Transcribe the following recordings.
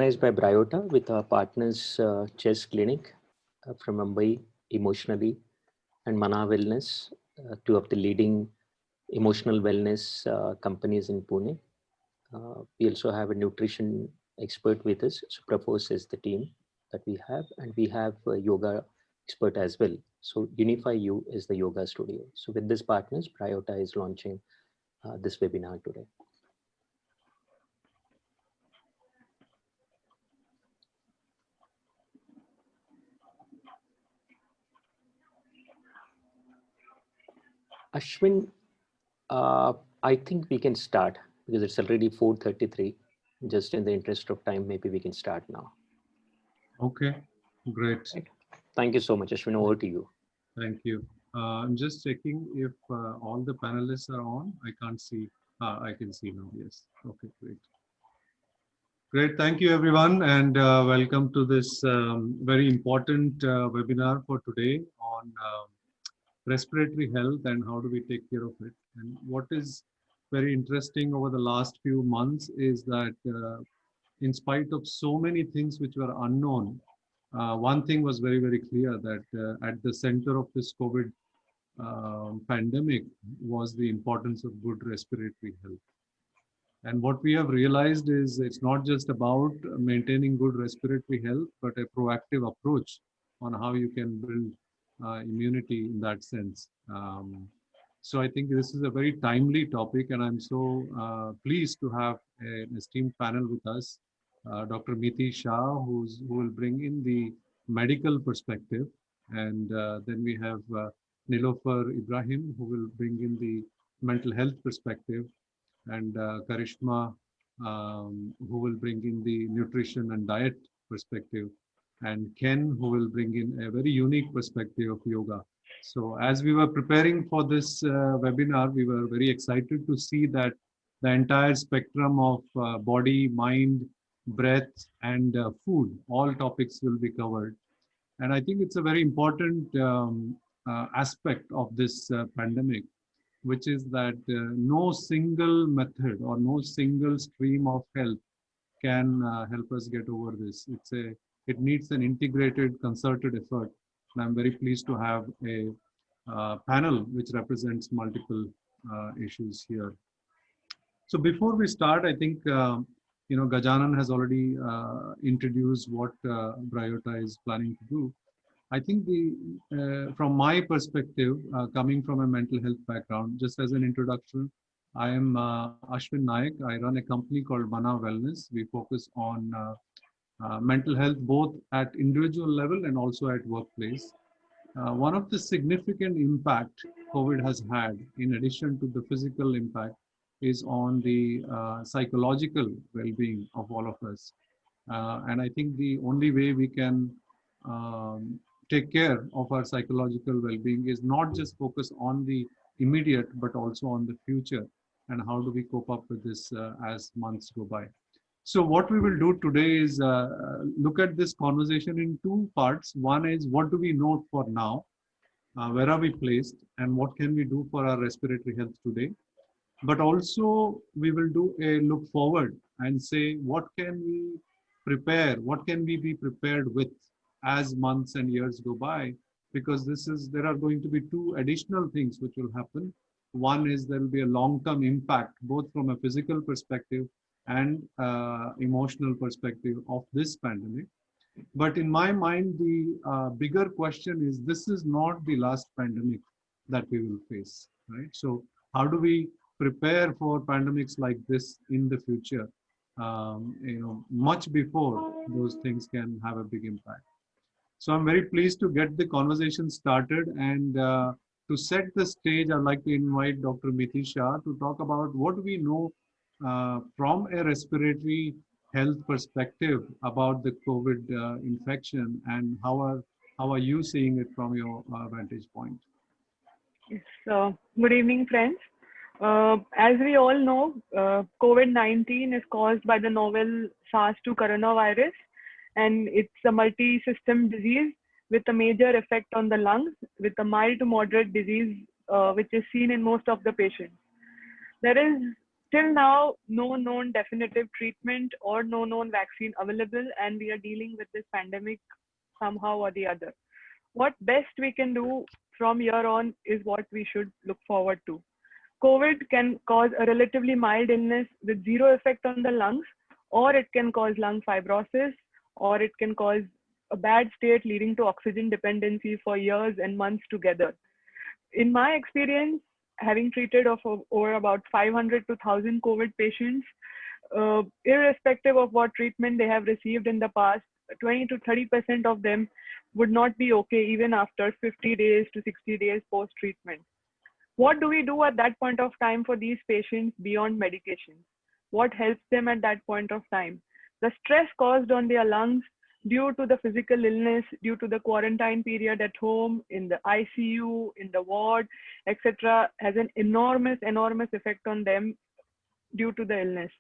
Organized by Bryota with our partners Chess Clinic from Mumbai, Emotionally, and Mana Wellness, two of the leading emotional wellness companies in Pune. We also have a nutrition expert with us. Suprapose is the team that we have, and we have a yoga expert as well. So Unify You is the yoga studio. So with these partners, Bryota is launching this webinar today. Ashwin, I think we can start because it's already 4:33. Just in the interest of time, maybe we can start now. Okay, great. Right. Thank you so much, Ashwin. Over to you. Thank you. I'm just checking if all the panelists are on. I can't see. I can see now. Yes. Okay, great. Great. Thank you, everyone, and welcome to this very important webinar for today on respiratory health and how do we take care of it. And what is very interesting over the last few months is that in spite of so many things which were unknown, one thing was very, very clear that at the center of this COVID pandemic was the importance of good respiratory health. And what we have realized is it's not just about maintaining good respiratory health, but a proactive approach on how you can build immunity in that sense. So I think this is a very timely topic, and I'm so pleased to have an esteemed panel with us, Dr. Miti Shah, who will bring in the medical perspective, and then we have Nilofer Ibrahim, who will bring in the mental health perspective, and Karishma, who will bring in the nutrition and diet perspective, and Ken, who will bring in a very unique perspective of yoga. So as we were preparing for this webinar, we were very excited to see that the entire spectrum of body, mind, breath, and food, all topics will be covered. And I think it's a very important aspect of this pandemic, which is that no single method or no single stream of health can help us get over this. It needs an integrated, concerted effort. And I'm very pleased to have a panel which represents multiple issues here. So before we start, I think Gajanan has already introduced what Bryota is planning to do. I think from my perspective, coming from a mental health background, just as an introduction, I am Ashwin Naik. I run a company called Mana Wellness. We focus on mental health, both at individual level and also at workplace. One of the significant impact COVID has had, in addition to the physical impact, is on the psychological well-being of all of us. And I think the only way we can take care of our psychological well-being is not just focus on the immediate, but also on the future, and how do we cope up with this as months go by. So what we will do today is look at this conversation in two parts. One is what do we know for now, where are we placed, and what can we do for our respiratory health today. But also we will do a look forward and say what can we prepare, what can we be prepared with as months and years go by, because there are going to be two additional things which will happen. One is there will be a long-term impact, both from a physical perspective and emotional perspective of this pandemic. But in my mind, the bigger question is, this is not the last pandemic that we will face, right? So how do we prepare for pandemics like this in the future, much before those things can have a big impact? So I'm very pleased to get the conversation started, and to set the stage, I'd like to invite Dr. Miti Shah to talk about what we know from a respiratory health perspective about the COVID infection, and how are you seeing it from your vantage point? Yes, good evening, friends. As we all know, COVID-19 is caused by the novel SARS-2 coronavirus, and it's a multi-system disease with a major effect on the lungs, with a mild to moderate disease, which is seen in most of the patients. There is Till now, no known definitive treatment or no known vaccine available, and we are dealing with this pandemic somehow or the other. What best we can do from here on is what we should look forward to. COVID can cause a relatively mild illness with zero effect on the lungs, or it can cause lung fibrosis, or it can cause a bad state leading to oxygen dependency for years and months together. In my experience, having treated of over about 500 to 1,000 COVID patients, irrespective of what treatment they have received in the past, 20 to 30% of them would not be okay even after 50 days to 60 days post-treatment. What do we do at that point of time for these patients beyond medication? What helps them at that point of time? The stress caused on their lungs due to the physical illness, due to the quarantine period at home, in the ICU, in the ward, etc., has an enormous effect on them due to the illness.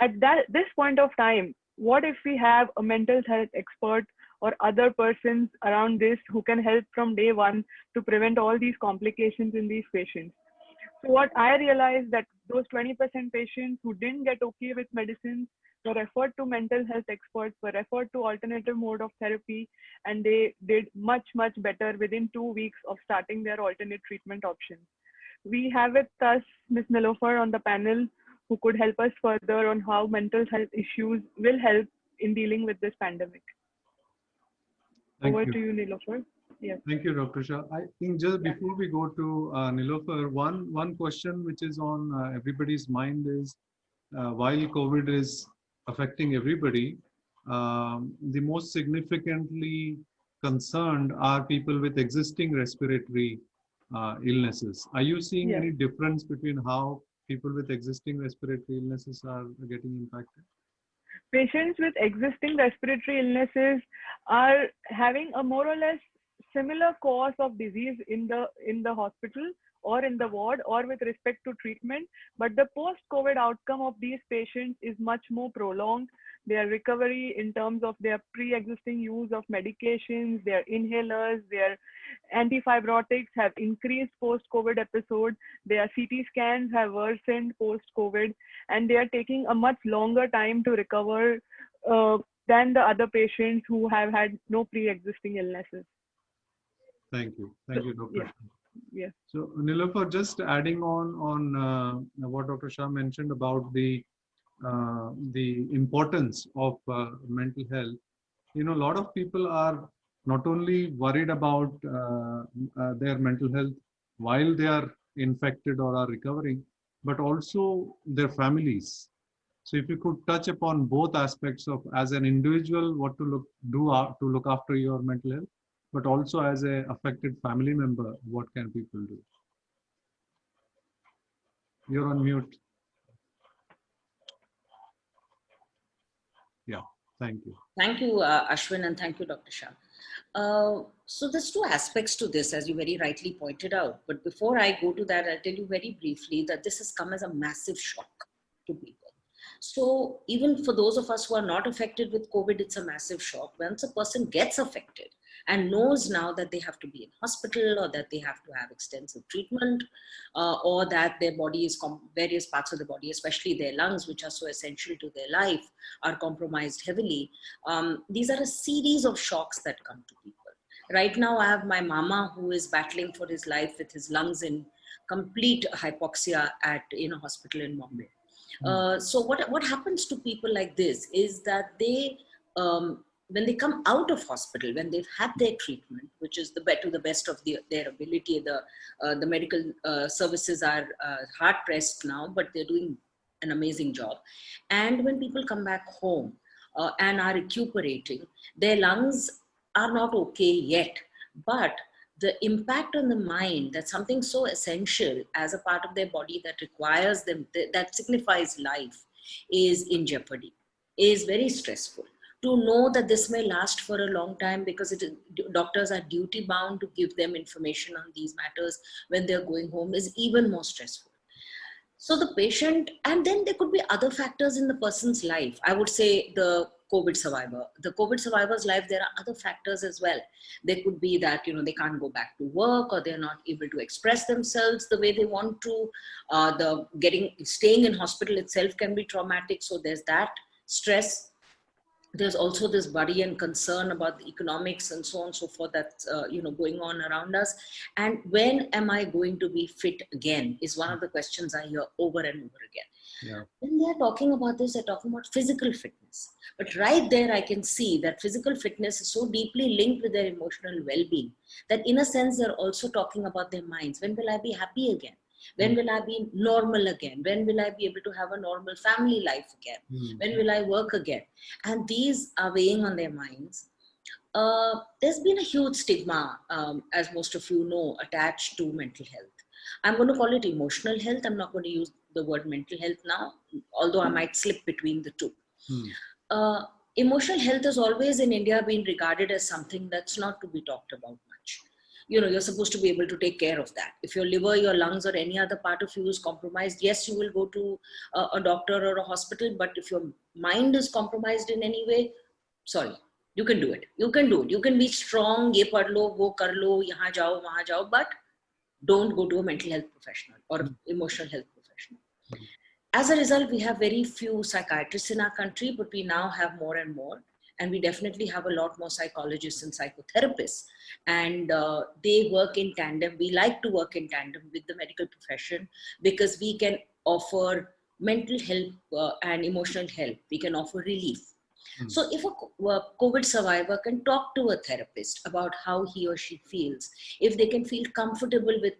At this point of time, what if we have a mental health expert or other persons around this who can help from day one to prevent all these complications in these patients? So what I realized that those 20% patients who didn't get okay with medicines were referred to mental health experts, were referred to alternative mode of therapy, and they did much better within 2 weeks of starting their alternate treatment options. We have with us Ms. Nilofer on the panel, who could help us further on how mental health issues will help in dealing with this pandemic. Over to you, Nilofer. Yes. Thank you, Dr. Shah. I think just before we go to Nilofer, one question which is on everybody's mind is, while COVID is affecting everybody, the most significantly concerned are people with existing respiratory illnesses. Are you seeing any difference between how people with existing respiratory illnesses are getting impacted? Patients with existing respiratory illnesses are having a more or less similar course of disease in the hospital or in the ward or with respect to treatment, but the post-COVID outcome of these patients is much more prolonged. Their recovery in terms of their pre-existing use of medications, their inhalers, their antifibrotics have increased post-COVID episode. Their CT scans have worsened post-COVID, and they are taking a much longer time to recover than the other patients who have had no pre-existing illnesses. Thank you, Dr. Yeah. Shah. Yes. So Nilofer, just adding on what Dr. Shah mentioned about the importance of mental health. You know, a lot of people are not only worried about their mental health while they are infected or are recovering, but also their families. So if you could touch upon both aspects of, as an individual, what to look after your mental health, but also as a affected family member, what can people do? You're on mute. Yeah, thank you. Thank you, Ashwin, and thank you, Dr. Shah. So there's two aspects to this, as you very rightly pointed out. But before I go to that, I'll tell you very briefly that this has come as a massive shock to people. So even for those of us who are not affected with COVID, it's a massive shock. Once a person gets affected and knows now that they have to be in hospital or that they have to have extensive treatment or that their body is, various parts of the body, especially their lungs, which are so essential to their life, are compromised heavily. These are a series of shocks that come to people. Right now, I have my mama who is battling for his life with his lungs in complete hypoxia at a hospital in Bombay. So what happens to people like this is that they, when they come out of hospital, when they've had their treatment, which is to the best of their ability, the medical services are hard pressed now, but they're doing an amazing job. And when people come back home and are recuperating, their lungs are not okay yet, but the impact on the mind, that's something so essential as a part of their body that requires them, that signifies life, is in jeopardy, is very stressful. To know that this may last for a long time because doctors are duty bound to give them information on these matters when they're going home is even more stressful. So the patient, and then there could be other factors in the person's life. I would say the COVID survivor. The COVID survivor's life, there are other factors as well. There could be that, they can't go back to work, or they're not able to express themselves the way they want to. Staying in hospital itself can be traumatic. So there's that stress. There's also this worry and concern about the economics and so on and so forth that's going on around us. And when am I going to be fit again is one of the questions I hear over and over again. Yeah. When they're talking about this, they're talking about physical fitness. But right there, I can see that physical fitness is so deeply linked with their emotional well-being that in a sense, they're also talking about their minds. When will I be happy again? When will I be normal again? When will I be able to have a normal family life again? When will I work again? And these are weighing on their minds. There's been a huge stigma, as most of you know, attached to mental health. I'm going to call it emotional health. I'm not going to use the word mental health now, although I might slip between the two. Emotional health has always in India been regarded as something that's not to be talked about much. You're supposed to be able to take care of that. If your liver, your lungs, or any other part of you is compromised, yes, you will go to a doctor or a hospital. But if your mind is compromised in any way, sorry, you can do it. You can do it. You can be strong, ye pad lo, wo kar lo, yahan jao, wahan jao, but don't go to a mental health professional or emotional health professional. As a result, we have very few psychiatrists in our country, but we now have more and more. And we definitely have a lot more psychologists and psychotherapists. And they work in tandem. We like to work in tandem with the medical profession because we can offer mental health and emotional help. We can offer relief. So if a COVID survivor can talk to a therapist about how he or she feels, if they can feel comfortable with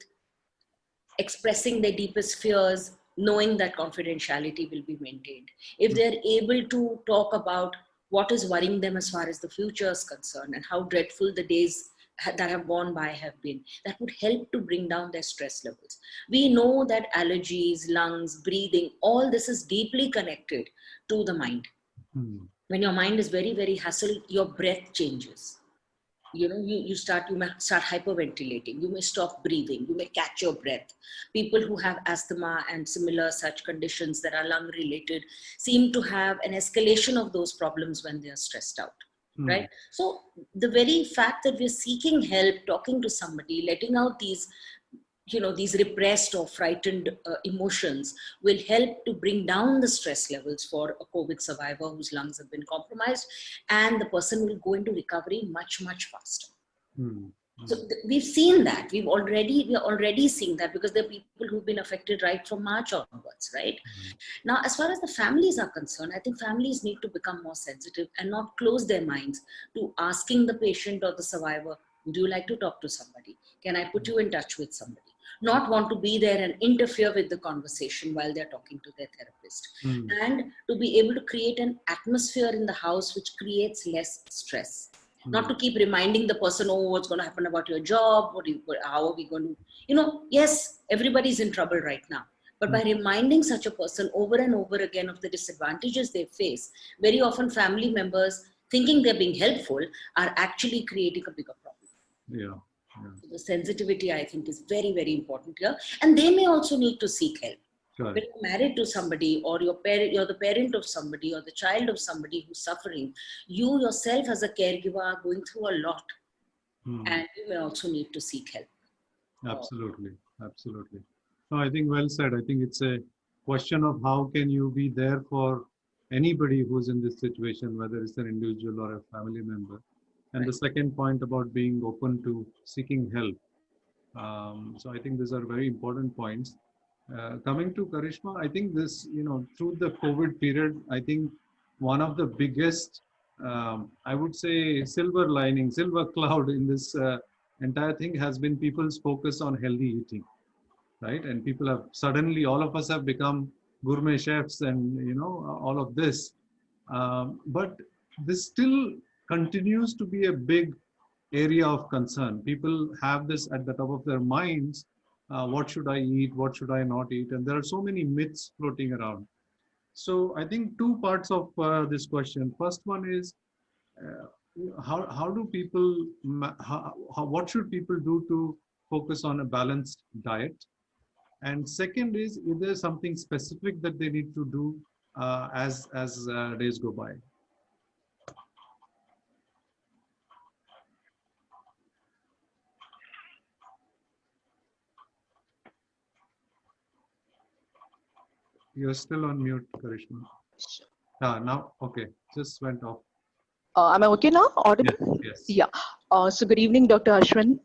expressing their deepest fears, knowing that confidentiality will be maintained, if they're able to talk about what is worrying them as far as the future is concerned and how dreadful the days that have gone by have been, that would help to bring down their stress levels. We know that allergies, lungs, breathing, all this is deeply connected to the mind. When your mind is very, very hassled, your breath changes. You may start hyperventilating. You may stop breathing. You may catch your breath. People who have asthma and similar such conditions that are lung related seem to have an escalation of those problems when they are stressed out. Right? So the very fact that we're seeking help, talking to somebody, letting out these repressed or frightened emotions will help to bring down the stress levels for a COVID survivor whose lungs have been compromised, and the person will go into recovery much, much faster. So we've seen that. We're already seeing that because there are people who've been affected right from March onwards, right? Now, as far as the families are concerned, I think families need to become more sensitive and not close their minds to asking the patient or the survivor, would you like to talk to somebody? Can I put you in touch with somebody? Not want to be there and interfere with the conversation while they're talking to their therapist. And to be able to create an atmosphere in the house which creates less stress. Not to keep reminding the person, oh, what's going to happen about your job? How are we going to, yes, everybody's in trouble right now. But by reminding such a person over and over again of the disadvantages they face, very often family members thinking they're being helpful are actually creating a bigger problem. So the sensitivity, I think, is very, very important here. And they may also need to seek help. When you're married to somebody, or you're the parent of somebody, or the child of somebody who's suffering, you yourself as a caregiver are going through a lot. And you may also need to seek help. Absolutely. No, I think well said. I think it's a question of how can you be there for anybody who's in this situation, whether it's an individual or a family member. And the second point about being open to seeking help. So I think these are very important points. Coming to Karishma, I think this, through the COVID period, I think one of the biggest, I would say, silver cloud in this entire thing has been people's focus on healthy eating, right? And people have suddenly, all of us have become gourmet chefs and, all of this. But this still continues to be a big area of concern. People have this at the top of their minds. What should I eat? What should I not eat? And there are so many myths floating around. So I think two parts of this question. First one is, how do people, what should people do to focus on a balanced diet? And second is there something specific that they need to do as days go by? You're still on mute, Karishma. Now, okay, just went off. Am I okay now? Audible? Yes. Yeah. So good evening, Dr. Ashwin.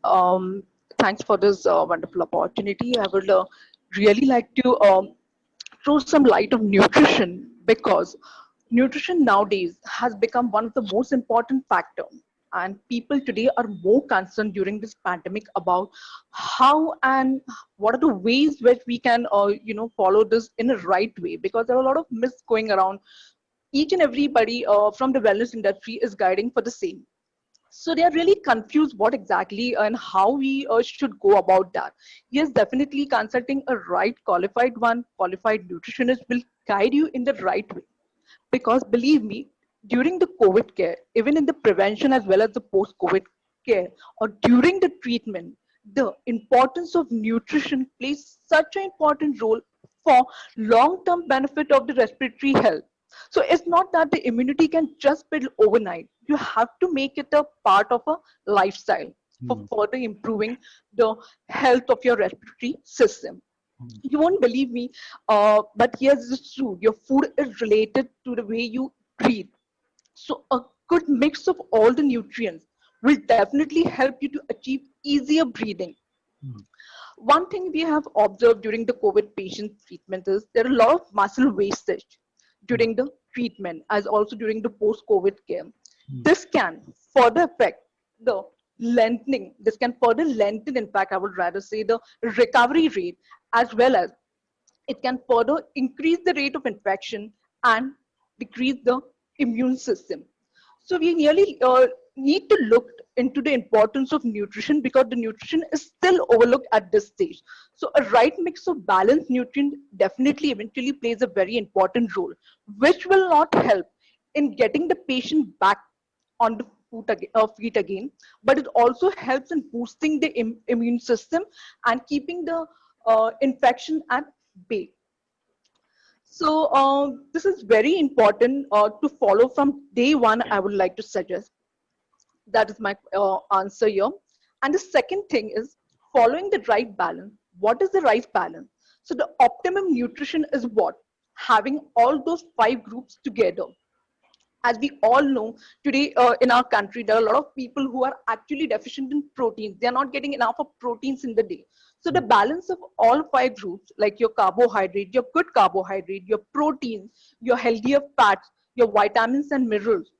Thanks for this wonderful opportunity. I would really like to throw some light on nutrition, because nutrition nowadays has become one of the most important factors. And people today are more concerned during this pandemic about how and what are the ways which we can, follow this in a right way, because there are a lot of myths going around. Each and everybody from the wellness industry is guiding for the same. So they are really confused what exactly and how we should go about that. Yes, definitely consulting a right qualified nutritionist will guide you in the right way. Because believe me, during the COVID care, even in the prevention as well as the post-COVID care, or during the treatment, the importance of nutrition plays such an important role for long-term benefit of the respiratory health. So it's not that the immunity can just build overnight. You have to make it a part of a lifestyle for further improving the health of your respiratory system. You won't believe me, but here's the truth. Your food is related to the way you breathe. So a good mix of all the nutrients will definitely help you to achieve easier breathing. One thing we have observed during the COVID patient treatment is there are a lot of muscle wastage during the treatment, as also during the post-COVID care. This can further affect the lengthening. This can further lengthen, in fact, I would rather say, the recovery rate, as well as it can further increase the rate of infection and decrease the immune system. So we really need to look into the importance of nutrition, because the nutrition is still overlooked at this stage. So a right mix of balanced nutrient definitely eventually plays a very important role, which will not help in getting the patient back on the feet again, but it also helps in boosting the immune system and keeping the infection at bay. So this is very important to follow from day one, I would like to suggest. That is my answer here. And the second thing is following the right balance. What is the right balance? So the optimum nutrition is what? Having all those 5 groups together. As we all know, today in our country, there are a lot of people who are actually deficient in proteins. They are not getting enough of proteins in the day. So the balance of all 5 groups, like your carbohydrate, your good carbohydrate, your proteins, your healthier fats, your vitamins and minerals,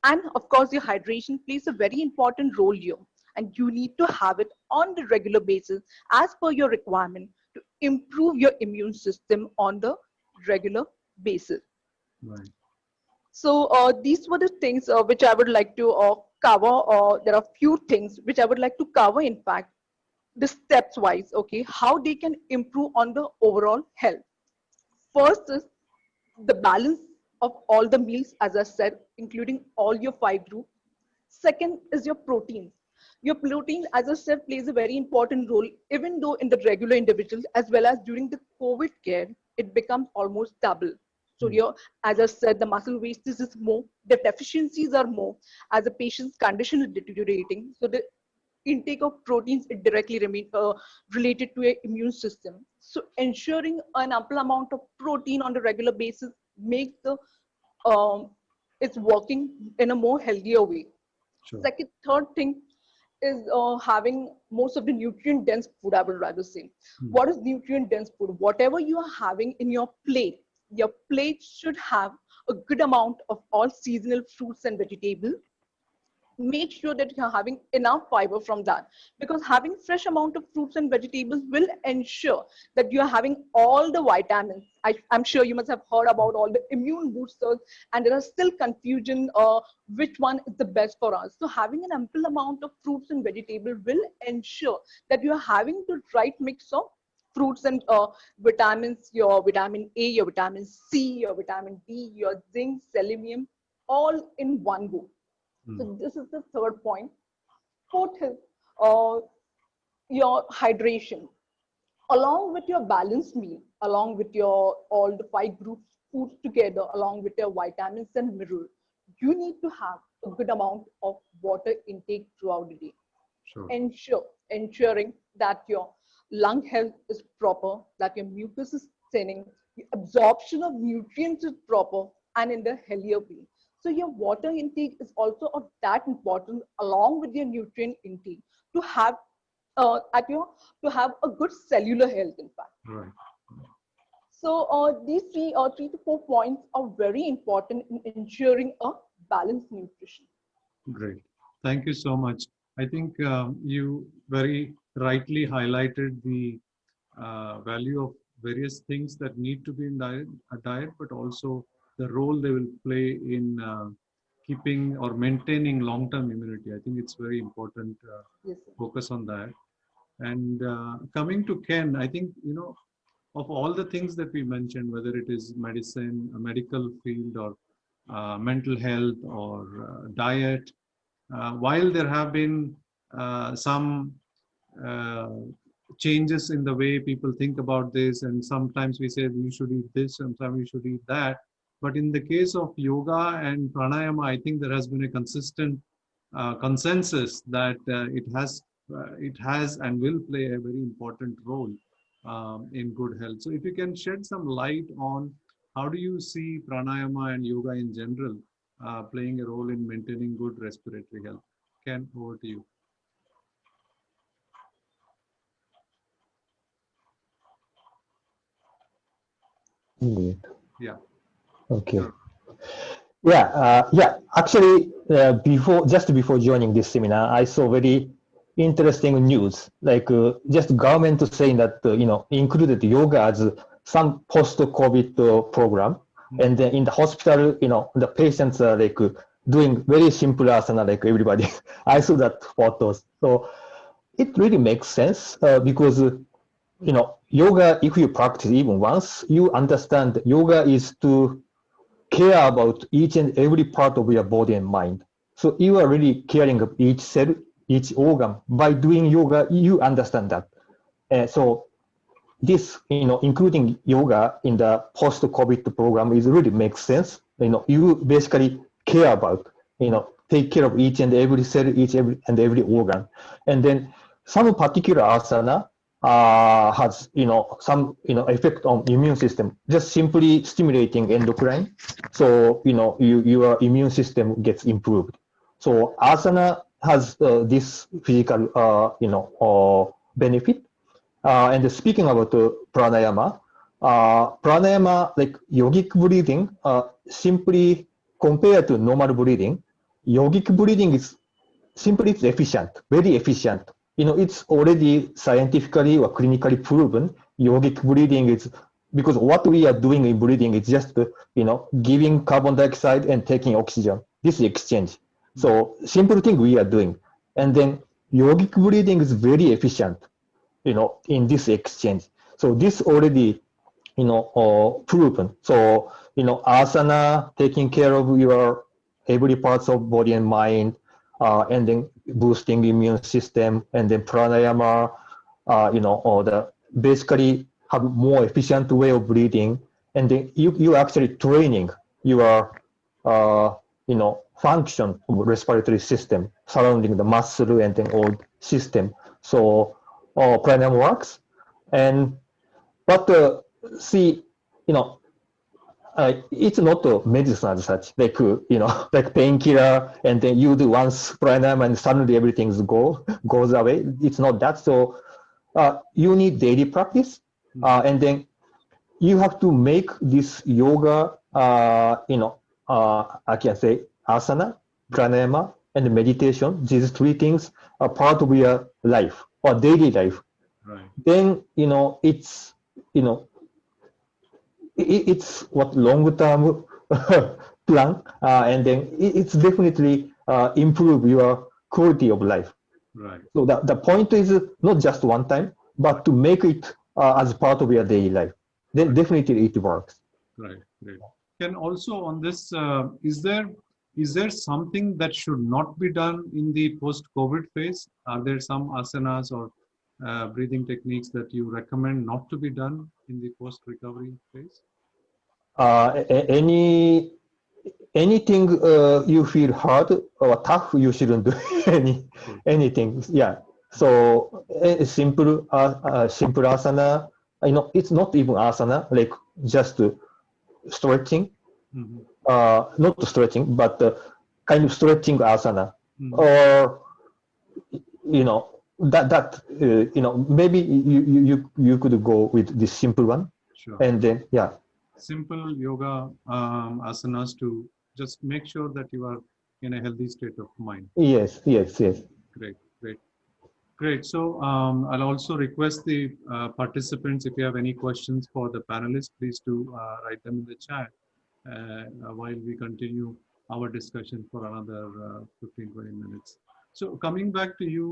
and of course your hydration plays a very important role here. And you need to have it on the regular basis as per your requirement to improve your immune system on the regular basis. Right. So these were the things which I would like to cover. There are few things which I would like to cover, in fact, the steps wise, okay, how they can improve on the overall health. First is the balance of all the meals, as I said, including all your 5 groups. Second is your protein. Your protein, as I said, plays a very important role, even though in the regular individuals, as well as during the COVID care, it becomes almost double. So your, as I said, the muscle wastage is more, the deficiencies are more, as the patient's condition is deteriorating. So the intake of proteins is directly related to your immune system. So ensuring an ample amount of protein on a regular basis makes the it's working in a more healthier way. Sure. Third thing is having most of the nutrient dense food, I would rather say. What is nutrient dense food? Whatever you are having in your plate should have a good amount of all seasonal fruits and vegetables. Make sure that you're having enough fiber from that, because having fresh amount of fruits and vegetables will ensure that you're having all the vitamins. I'm sure you must have heard about all the immune boosters, and there are still confusion which one is the best for us. So having an ample amount of fruits and vegetables will ensure that you're having the right mix of fruits and vitamins, your vitamin A, your vitamin C, your vitamin D, your zinc, selenium, all in one go. So this is the third point. Fourth is your hydration. Along with your balanced meal, along with your all the 5 groups foods together, along with your vitamins and minerals, you need to have a good amount of water intake throughout the day. Sure. Ensuring that your lung health is proper, that your mucus is thinning, the absorption of nutrients is proper and in the healthier way. So your water intake is also of that important along with your nutrient intake to have to have a good cellular health, in fact. Right. So these three to 4 points are very important in ensuring a balanced nutrition. Great. Thank you so much. I think you very rightly highlighted the value of various things that need to be in a diet, but also the role they will play in keeping or maintaining long-term immunity. I think it's very important Yes, sir. focus on that. And coming to Ken, I think, of all the things that we mentioned, whether it is medicine, a medical field, or mental health, or diet, while there have been some changes in the way people think about this, and sometimes we say you should eat this, sometimes you should eat that. But in the case of yoga and pranayama, I think there has been a consistent consensus that it has and will play a very important role in good health. So if you can shed some light on how do you see pranayama and yoga in general playing a role in maintaining good respiratory health? Ken, over to you. Indeed. Yeah. Okay. Sure. Yeah. Actually, just before joining this seminar, I saw very interesting news. Like just government saying that included yoga as some post-COVID program, and then in the hospital, the patients are like doing very simple asana like everybody. I saw that photos. So it really makes sense because yoga, if you practice even once, you understand yoga is to care about each and every part of your body and mind. So you are really caring of each cell, each organ. By doing yoga, you understand that. So this, including yoga in the post-COVID program is really makes sense. You basically care about, take care of each and every cell, and every organ. And then some particular asana has some effect on immune system, just simply stimulating endocrine, so your immune system gets improved. So asana has this physical benefit. And speaking about pranayama, like yogic breathing, simply compared to normal breathing, yogic breathing is simply efficient, very efficient. It's already scientifically or clinically proven. Yogic breathing is, because what we are doing in breathing is just, giving carbon dioxide and taking oxygen. This is exchange. So simple thing we are doing. And then yogic breathing is very efficient, in this exchange. So this already, proven. So, asana, taking care of your every parts of body and mind, and then boosting immune system, and then pranayama, or the basically have more efficient way of breathing, and then you actually training your, function of respiratory system surrounding the muscle and then all system. So pranayama works, but see, it's not a medicine as such, like, like painkiller, and then you do once pranayama and suddenly everything goes away. It's not that. So you need daily practice, and then you have to make this yoga, I can say asana, pranayama, and meditation, these three things are part of your life or daily life. Right. Then, it's, it's what long-term plan, and then it's definitely improve your quality of life. Right. So the point is not just one time, but to make it as part of your daily life. Then definitely it works. Right. Great. Can also on this, is there something that should not be done in the post-COVID phase? Are there some asanas or breathing techniques that you recommend not to be done in the post-recovery phase? Anything you feel hard or tough, you shouldn't do anything. Yeah. So simple asana, it's not even asana, like just stretching, Mhm. not stretching, but kind of stretching asana, Mhm. or maybe you could go with this simple one, Sure. and then Simple yoga asanas to just make sure that you are in a healthy state of mind. yes. Great, great, great. So I'll also request the participants, if you have any questions for the panelists, please do write them in the chat while we continue our discussion for another 15-20 minutes. So coming back to you,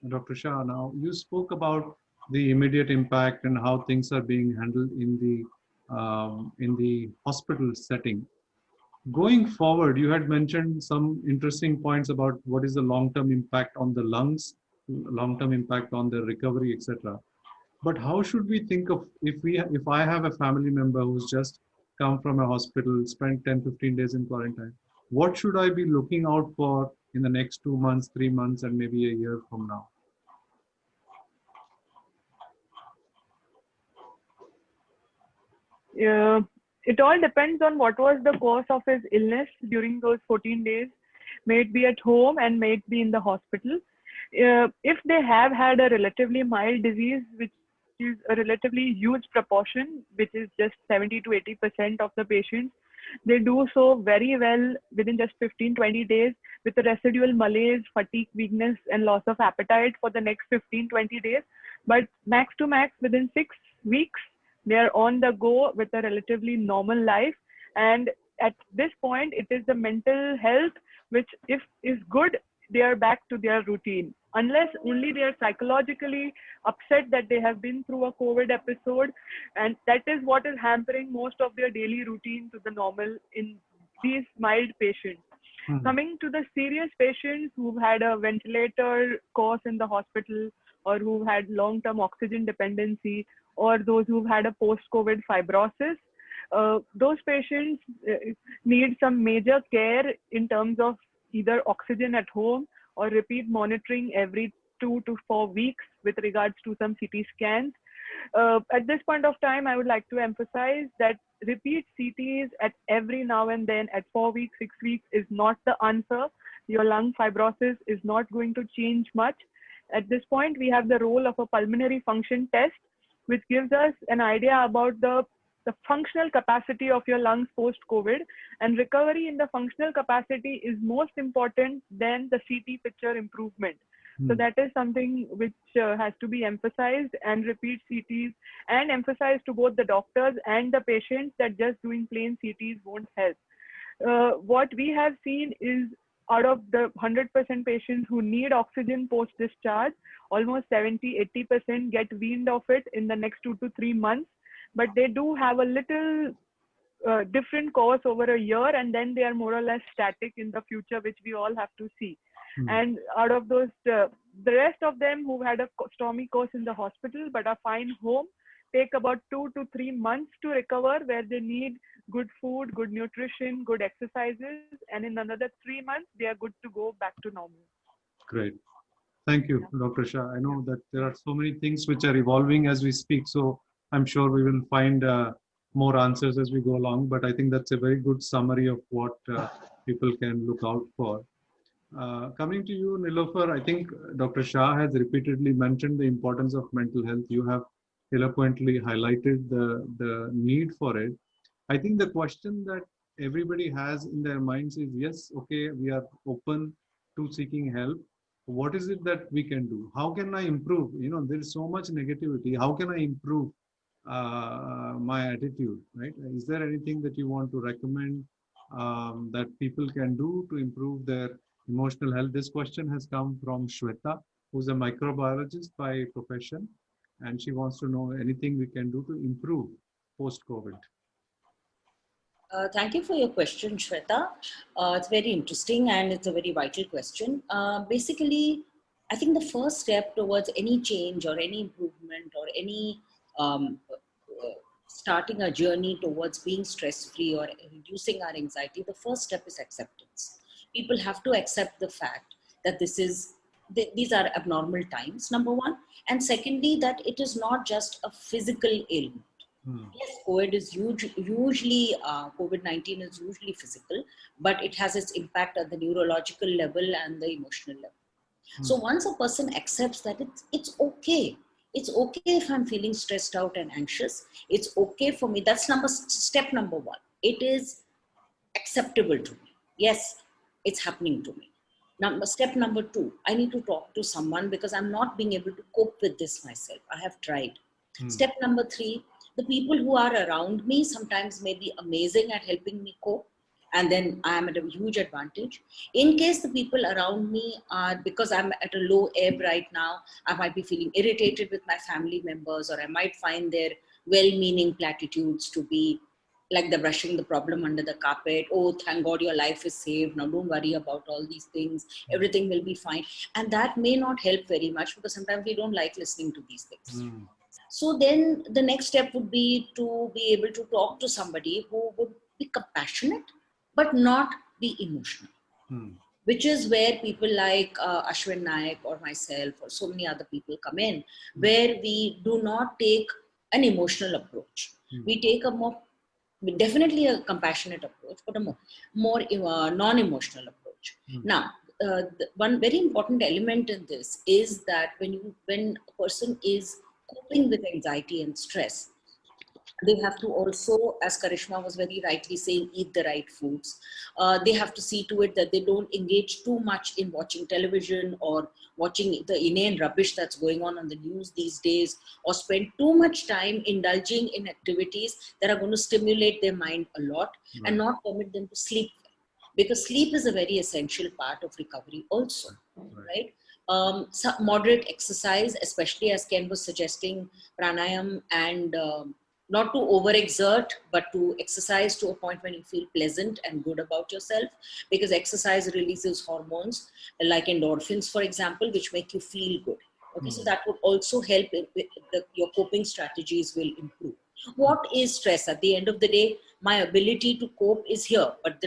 Dr. Shah, now you spoke about the immediate impact and how things are being handled in the hospital setting. Going forward, you had mentioned some interesting points about what is the long-term impact on the lungs, long-term impact on the recovery, etc. But how should we think of if I have a family member who's just come from a hospital, spent 10, 15 days in quarantine, what should I be looking out for in the next 2 months, 3 months, and maybe a year from now? It all depends on what was the cause of his illness during those 14 days. May it be at home and may it be in the hospital. If they have had a relatively mild disease, which is a relatively huge proportion, which is just 70 to 80% of the patients, they do so very well within just 15-20 days with a residual malaise, fatigue, weakness, and loss of appetite for the next 15-20 days. But max to max, within 6 weeks, they are on the go with a relatively normal life. And at this point, it is the mental health which, if is good, they are back to their routine. Unless only they are psychologically upset that they have been through a COVID episode, and that is what is hampering most of their daily routine to the normal in these mild patients. Coming to the serious patients who've had a ventilator course in the hospital, or who've had long-term oxygen dependency, or those who've had a post-COVID fibrosis, those patients need some major care in terms of either oxygen at home or repeat monitoring every 2 to 4 weeks with regards to some CT scans. At this point of time, I would like to emphasize that repeat CTs at every now and then at 4 weeks, 6 weeks is not the answer. Your lung fibrosis is not going to change much. At this point, we have the role of a pulmonary function test, which gives us an idea about the functional capacity of your lungs post-COVID, and recovery in the functional capacity is most important than the CT picture improvement. So that is something which has to be emphasized, and repeat CTs and emphasized to both the doctors and the patients that just doing plain CTs won't help. What we have seen is out of the 100% patients who need oxygen post-discharge, almost 70-80% get weaned off it in the next 2 to 3 months. But they do have a little different course over a year, and then they are more or less static in the future, which we all have to see. And out of those, the rest of them who had a stormy course in the hospital but are fine home, take about 2 to 3 months to recover, where they need good food, good nutrition, good exercises, and in another 3 months, they are good to go back to normal. Great. Thank you, Dr. Shah. I know that there are so many things which are evolving as we speak, so I'm sure we will find more answers as we go along, but I think that's a very good summary of what people can look out for. Coming to you, Nilofer, I think Dr. Shah has repeatedly mentioned the importance of mental health. You have eloquently highlighted the need for it. I think the question that everybody has in their minds is, yes, okay, we are open to seeking help. What is it that we can do? How can I improve? There is so much negativity. How can I improve my attitude, right? Is there anything that you want to recommend that people can do to improve their emotional health? This question has come from Shweta, who's a microbiologist by profession, and she wants to know anything we can do to improve post-COVID. Thank you for your question, Shweta. It's very interesting and it's a very vital question. Basically, I think the first step towards any change or any improvement or any starting a journey towards being stress-free or reducing our anxiety, the first step is acceptance. People have to accept the fact that this is these are abnormal times, number one. And secondly, that it is not just a physical ailment. Yes, COVID is usually, COVID-19 is usually physical, but it has its impact at the neurological level and the emotional level. So once a person accepts that it's okay. It's okay if I'm feeling stressed out and anxious. It's okay for me. That's step number one. It is acceptable to me. Yes, it's happening to me. Step number two, I need to talk to someone because I'm not being able to cope with this myself. I have tried. Step number three, the people who are around me sometimes may be amazing at helping me cope, and then I am at a huge advantage. In case the people around me are, because I'm at a low ebb right now, I might be feeling irritated with my family members, or I might find their well-meaning platitudes to be like they're brushing the problem under the carpet. Oh, thank God your life is saved. Now don't worry about all these things. Everything will be fine. And that may not help very much because sometimes we don't like listening to these things. So then the next step would be to be able to talk to somebody who would be compassionate, but not be emotional. Which is where people like Ashwin Naik or myself or so many other people come in, where we do not take an emotional approach. We take definitely a compassionate approach, but a more non-emotional approach. Now, one very important element in this is that when a person is coping with anxiety and stress, they have to also, as Karishma was very rightly saying, eat the right foods. They have to see to it that they don't engage too much in watching television or watching the inane rubbish that's going on the news these days, or spend too much time indulging in activities that are going to stimulate their mind a lot and not permit them to sleep. Because sleep is a very essential part of recovery also, right? So moderate exercise, especially as Ken was suggesting, pranayam and not to overexert, but to exercise to a point when you feel pleasant and good about yourself, because exercise releases hormones like endorphins, for example, which make you feel good. Okay, so that would also help your coping strategies will improve. What is stress? At the end of the day, my ability to cope is here, but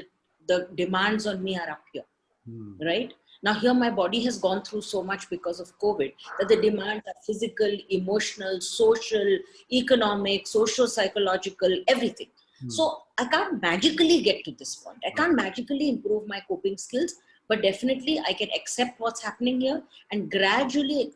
the demands on me are up here, right? Now here my body has gone through so much because of COVID that the demands are physical, emotional, social, economic, socio-psychological, everything. So I can't magically get to this point. I can't magically improve my coping skills, but definitely I can accept what's happening here and gradually,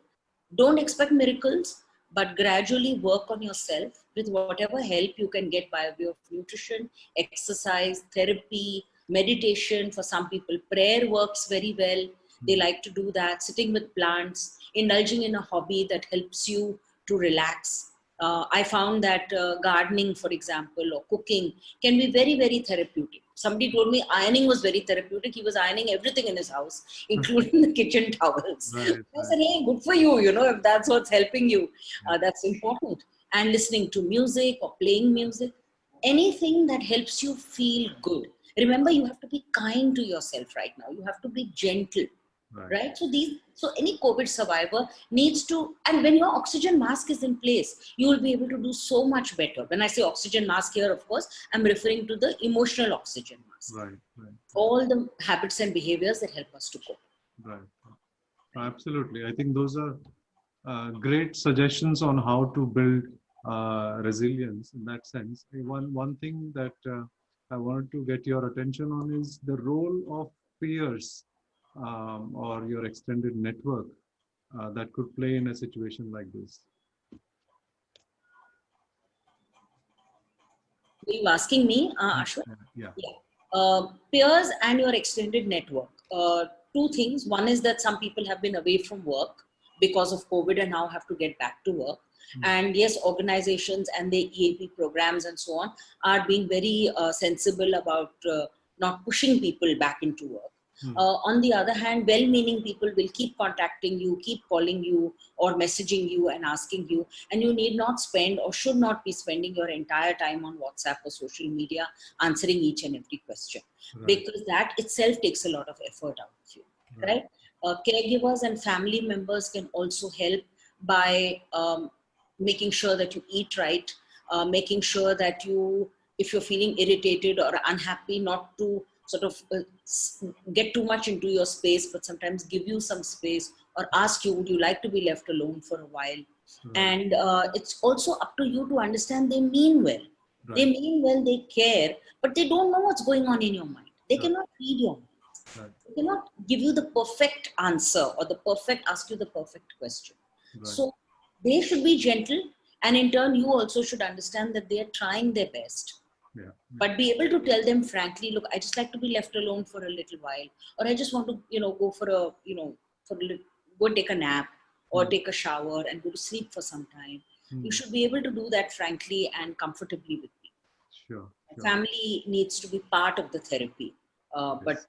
don't expect miracles, but gradually work on yourself with whatever help you can get by way of nutrition, exercise, therapy, meditation. For some people, prayer works very well. They like to do that. Sitting with plants, indulging in a hobby that helps you to relax. I found that gardening, for example, or cooking can be very, very therapeutic. Somebody told me ironing was very therapeutic. He was ironing everything in his house, including the kitchen towels. I said, hey, good for you, if that's what's helping you, that's important. And listening to music or playing music, anything that helps you feel good. Remember, you have to be kind to yourself right now. You have to be gentle. Right. So any COVID survivor needs to, and when your oxygen mask is in place, you will be able to do so much better. When I say oxygen mask here, of course, I'm referring to the emotional oxygen mask. Right. All the habits and behaviors that help us to cope. Right. Absolutely. I think those are great suggestions on how to build resilience in that sense. One thing that I wanted to get your attention on is the role of peers or your extended network that could play in a situation like this. Are you asking me, Ashwin? Yeah. Peers and your extended network. Two things. One is that some people have been away from work because of COVID and now have to get back to work. And yes, organizations and the EAP programs and so on are being very sensible about not pushing people back into work. On the other hand, well-meaning people will keep contacting you, keep calling you or messaging you and asking you, and you need not spend or should not be spending your entire time on WhatsApp or social media answering each and every question, because that itself takes a lot of effort out of you, right? Caregivers and family members can also help by making sure that you eat right, making sure that you, if you're feeling irritated or unhappy, not to sort of get too much into your space, but sometimes give you some space or ask you, would you like to be left alone for a while? Right. And it's also up to you to understand they mean well. They Right. mean well, they care, but they don't know what's going on in your mind. They Right. cannot read your mind. Right. They cannot give you the perfect answer or ask you the perfect question. Right. So they should be gentle, and in turn, you also should understand that they are trying their best. Yeah. But be able to tell them frankly, look, I just like to be left alone for a little while, or I just want to, go for a, go and take a nap or take a shower and go to sleep for some time. You should be able to do that frankly and comfortably with me. Sure. Family needs to be part of the therapy, but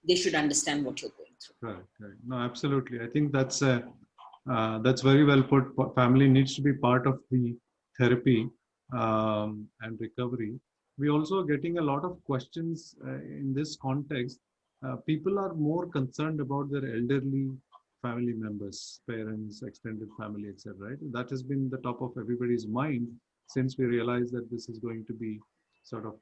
they should understand what you're going through. Right. No, absolutely. I think that's very well put. Family needs to be part of the therapy and recovery. We also are getting a lot of questions in this context. People are more concerned about their elderly family members, parents, extended family, etc. Right? That has been the top of everybody's mind since we realized that this is going to be sort of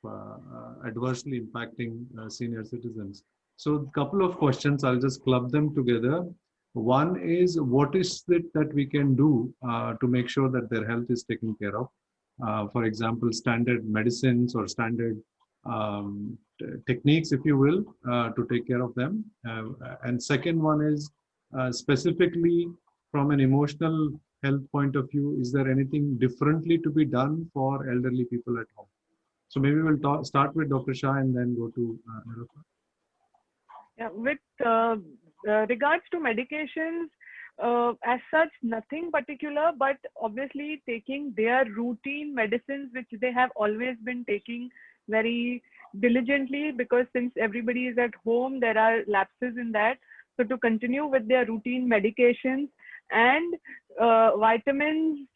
adversely impacting senior citizens. So a couple of questions, I'll just club them together. One is, what is it that we can do to make sure that their health is taken care of? For example, standard medicines or standard techniques, if you will, to take care of them. And second one is, specifically from an emotional health point of view, is there anything differently to be done for elderly people at home? So maybe we'll start with Dr. Shah and then go to Nilofer. Yeah, with regards to medications, as such, nothing particular, but obviously taking their routine medicines, which they have always been taking very diligently, because since everybody is at home, there are lapses in that. So to continue with their routine medications, and vitamins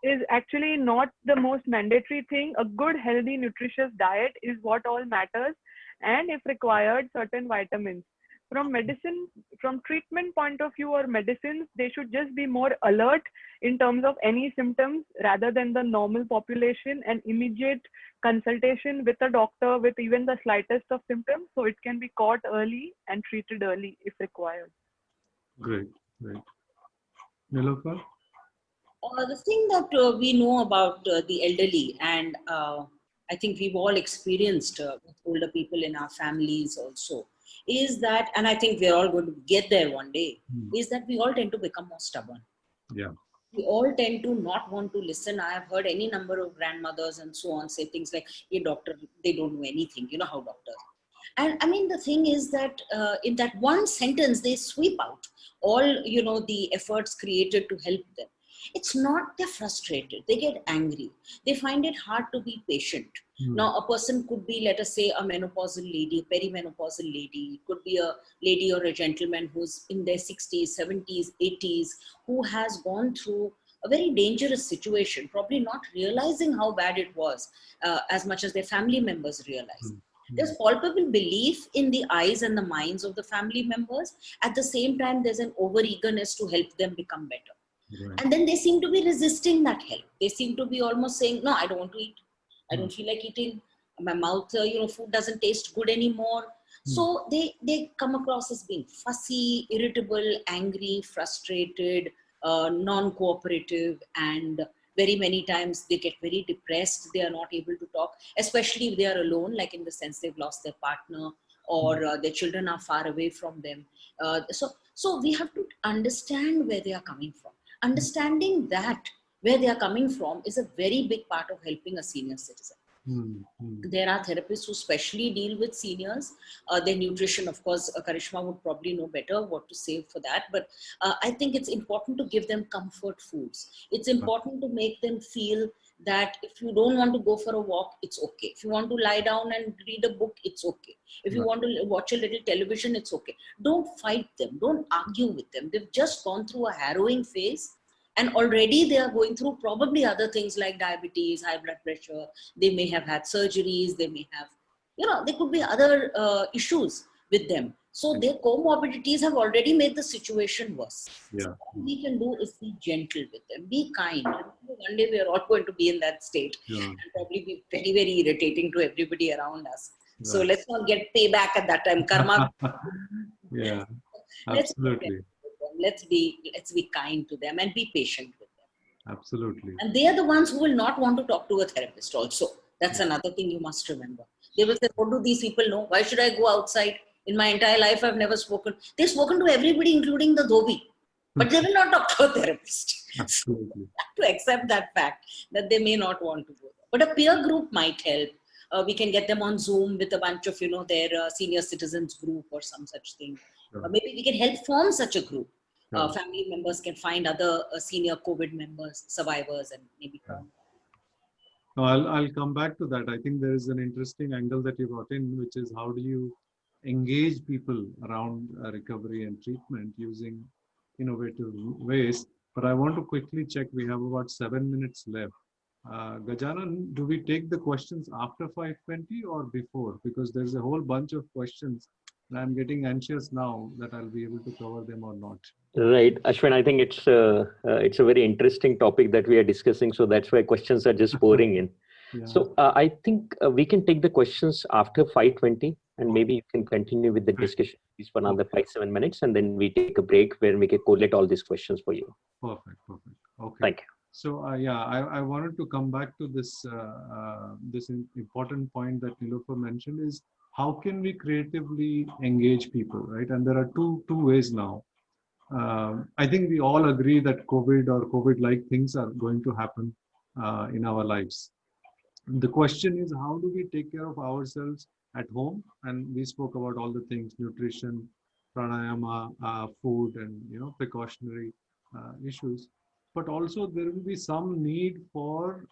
is actually not the most mandatory thing. A good, healthy, nutritious diet is what all matters. And if required, certain vitamins. From treatment point of view or medicines, they should just be more alert in terms of any symptoms rather than the normal population, and immediate consultation with a doctor with even the slightest of symptoms, so it can be caught early and treated early if required. Great. Nilofer? The thing that we know about the elderly, and I think we've all experienced with older people in our families also, is that, and I think we're all going to get there one day, is that we all tend to become more stubborn. Yeah. We all tend to not want to listen. I have heard any number of grandmothers and so on say things like, "Hey, doctor, they don't know anything." You know how doctors. And I mean, the thing is that in that one sentence, they sweep out all, the efforts created to help them. It's not they're frustrated. They get angry. They find it hard to be patient. Now, a person could be, let us say, a menopausal lady, perimenopausal lady. It could be a lady or a gentleman who's in their 60s, 70s, 80s, who has gone through a very dangerous situation, probably not realizing how bad it was as much as their family members realize. There's palpable belief in the eyes and the minds of the family members. At the same time, there's an over-eagerness to help them become better. Right. And then they seem to be resisting that help. They seem to be almost saying, no, I don't want to eat. I don't feel like eating. My mouth, food doesn't taste good anymore. So they come across as being fussy, irritable, angry, frustrated, non-cooperative, and very many times they get very depressed. They are not able to talk, especially if they are alone, like in the sense they've lost their partner, or their children are far away from them. So we have to understand where they are coming from. Understanding that where they are coming from is a very big part of helping a senior citizen. There are therapists who specially deal with seniors. Their nutrition, of course, Karishma would probably know better what to say for that. But I think it's important to give them comfort foods. It's important to make them feel that if you don't want to go for a walk, it's okay. If you want to lie down and read a book, it's okay. If you want to watch a little television, it's okay. Don't fight them. Don't argue with them. They've just gone through a harrowing phase. And already they are going through probably other things like diabetes, high blood pressure. They may have had surgeries. They may have, there could be other issues with them. So their comorbidities have already made the situation worse. Yeah. So what we can do is be gentle with them, be kind. One day we are all going to be in that state and probably be very, very irritating to everybody around us. Right. So let's not get payback at that time. Karma. Yeah, absolutely. let's be kind to them and be patient with them. Absolutely. And they are the ones who will not want to talk to a therapist also. That's another thing you must remember. They will say, what do these people know? Why should I go outside? In my entire life, I've never spoken. They've spoken to everybody, including the dhobi. But they will not talk to a therapist. Absolutely. So you have to accept that fact that they may not want to go there. But a peer group might help. We can get them on Zoom with a bunch of, their senior citizens group or some such thing. Sure. Maybe we can help form such a group. Sure. Family members can find other senior COVID members, survivors, and maybe. Yeah. No, I'll come back to that. I think there is an interesting angle that you brought in, which is how do you engage people around recovery and treatment using innovative ways. But I want to quickly check. We have about 7 minutes left. Gajanan, do we take the questions after 5:20 or before? Because there's a whole bunch of questions and I'm getting anxious now that I'll be able to cover them or not. Right, Ashwin, I think it's a very interesting topic that we are discussing. So that's why questions are just pouring in. Yeah. So I think we can take the questions after 5:20 and maybe you can continue with the discussion for another 5-7 minutes and then we take a break where we can collate all these questions for you. Perfect. Okay. Thank you. So I wanted to come back to this this important point that Nilofer mentioned is how can we creatively engage people, right? And there are two ways now. I think we all agree that COVID or COVID-like things are going to happen in our lives. The question is, how do we take care of ourselves at home? And we spoke about all the things: nutrition, pranayama, food, and precautionary issues. But also there will be some need for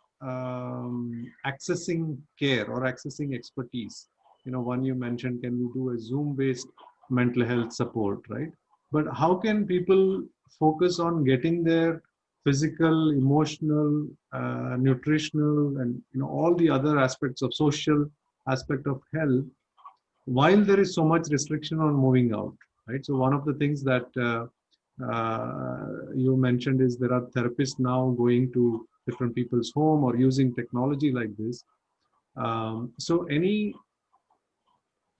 accessing care or accessing expertise. One you mentioned, can we do a Zoom-based mental health support, right? But how can people focus on getting their physical, emotional, nutritional, and all the other aspects of social aspect of health, while there is so much restriction on moving out, right? So one of the things that you mentioned is there are therapists now going to different people's home or using technology like this. So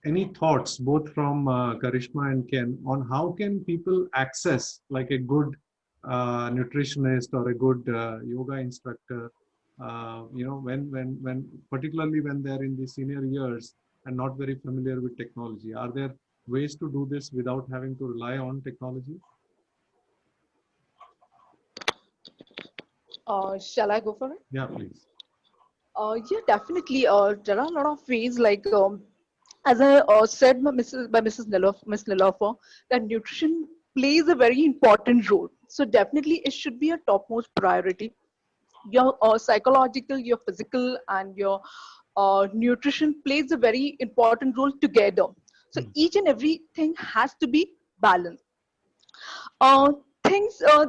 any thoughts, both from Karishma and Ken, on how can people access like a good nutritionist or a good yoga instructor, when particularly when they're in the senior years and not very familiar with technology? Are there ways to do this without having to rely on technology? Shall I go for it? Yeah, please. Yeah, definitely. There are a lot of ways, like as I said by Mrs. Nilofer, that nutrition plays a very important role. So definitely it should be a topmost priority. Your psychological, your physical, and your nutrition plays a very important role together. So each and everything has to be balanced.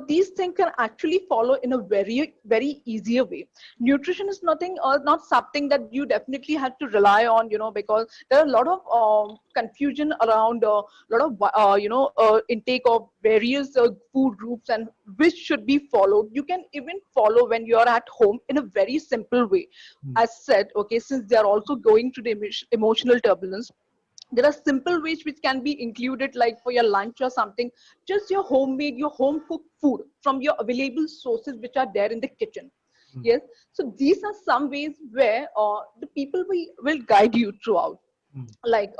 These things can actually follow in a very, very easier way. Nutrition is not something that you definitely have to rely on, because there are a lot of confusion around a lot of, intake of various food groups and which should be followed. You can even follow when you are at home in a very simple way. As said, okay, since they are also going through the emotional turbulence, there are simple ways which can be included, like for your lunch or something, just your homemade, your home cooked food from your available sources which are there in the kitchen. Yes, so these are some ways where the people will guide you throughout. Like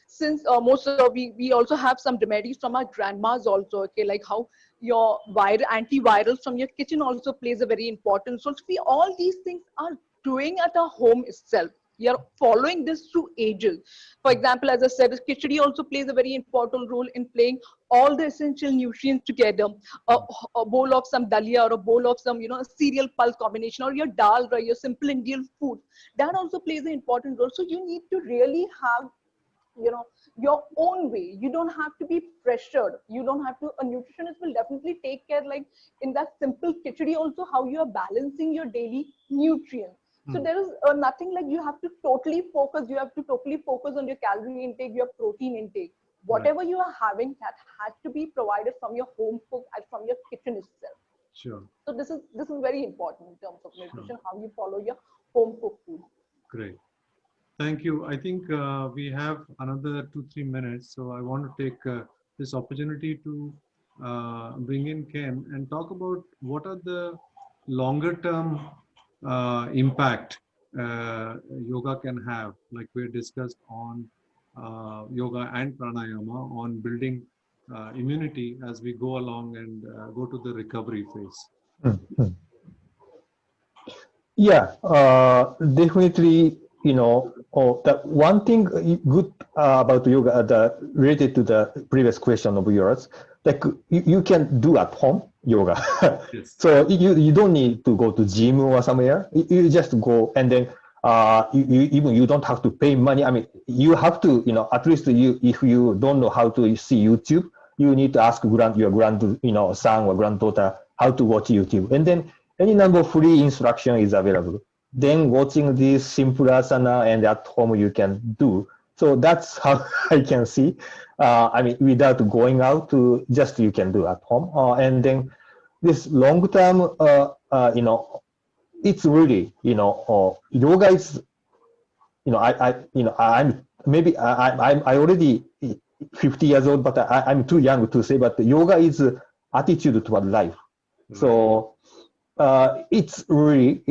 since most of we also have some remedies from our grandmas also, okay, like how your antivirals from your kitchen also plays a very important role. So all these things are doing at our home itself. We are following this through ages. For example, as I said, khichdi also plays a very important role in playing all the essential nutrients together. A bowl of some dalia or a bowl of some, cereal pulse combination, or your dal, or your simple Indian food, that also plays an important role. So you need to really have, your own way. You don't have to be pressured. You don't have to. A nutritionist will definitely take care, like in that simple khichdi also, how you are balancing your daily nutrients. So there is nothing like you have to totally focus. You have to totally focus on your calorie intake, your protein intake. Whatever you are having, that has to be provided from your home cook and from your kitchen itself. Sure. So this is very important in terms of nutrition, how you follow your home cooked food. Great. Thank you. I think we have another 2-3 minutes. So I want to take this opportunity to bring in Ken and talk about what are the longer term impact yoga can have, like we discussed on yoga and pranayama, on building immunity as we go along and go to the recovery phase. Mhm. Yeah, definitely, the one thing good about yoga, related to the previous question of yours, like you can do at home yoga. Yes. So you don't need to go to gym or somewhere. You just go, and then you don't have to pay money. I mean, you have to, at least if you don't know how to see YouTube, you need to ask your son or granddaughter how to watch YouTube, and then any number of free instruction is available. Then watching this simple asana and at home you can do. So that's how I can see. I mean, without going out to just you can do at home. And then this long term, it's really, yoga is, I'm maybe I already 50 years old, but I'm too young to say, but yoga is attitude toward life. So it's really,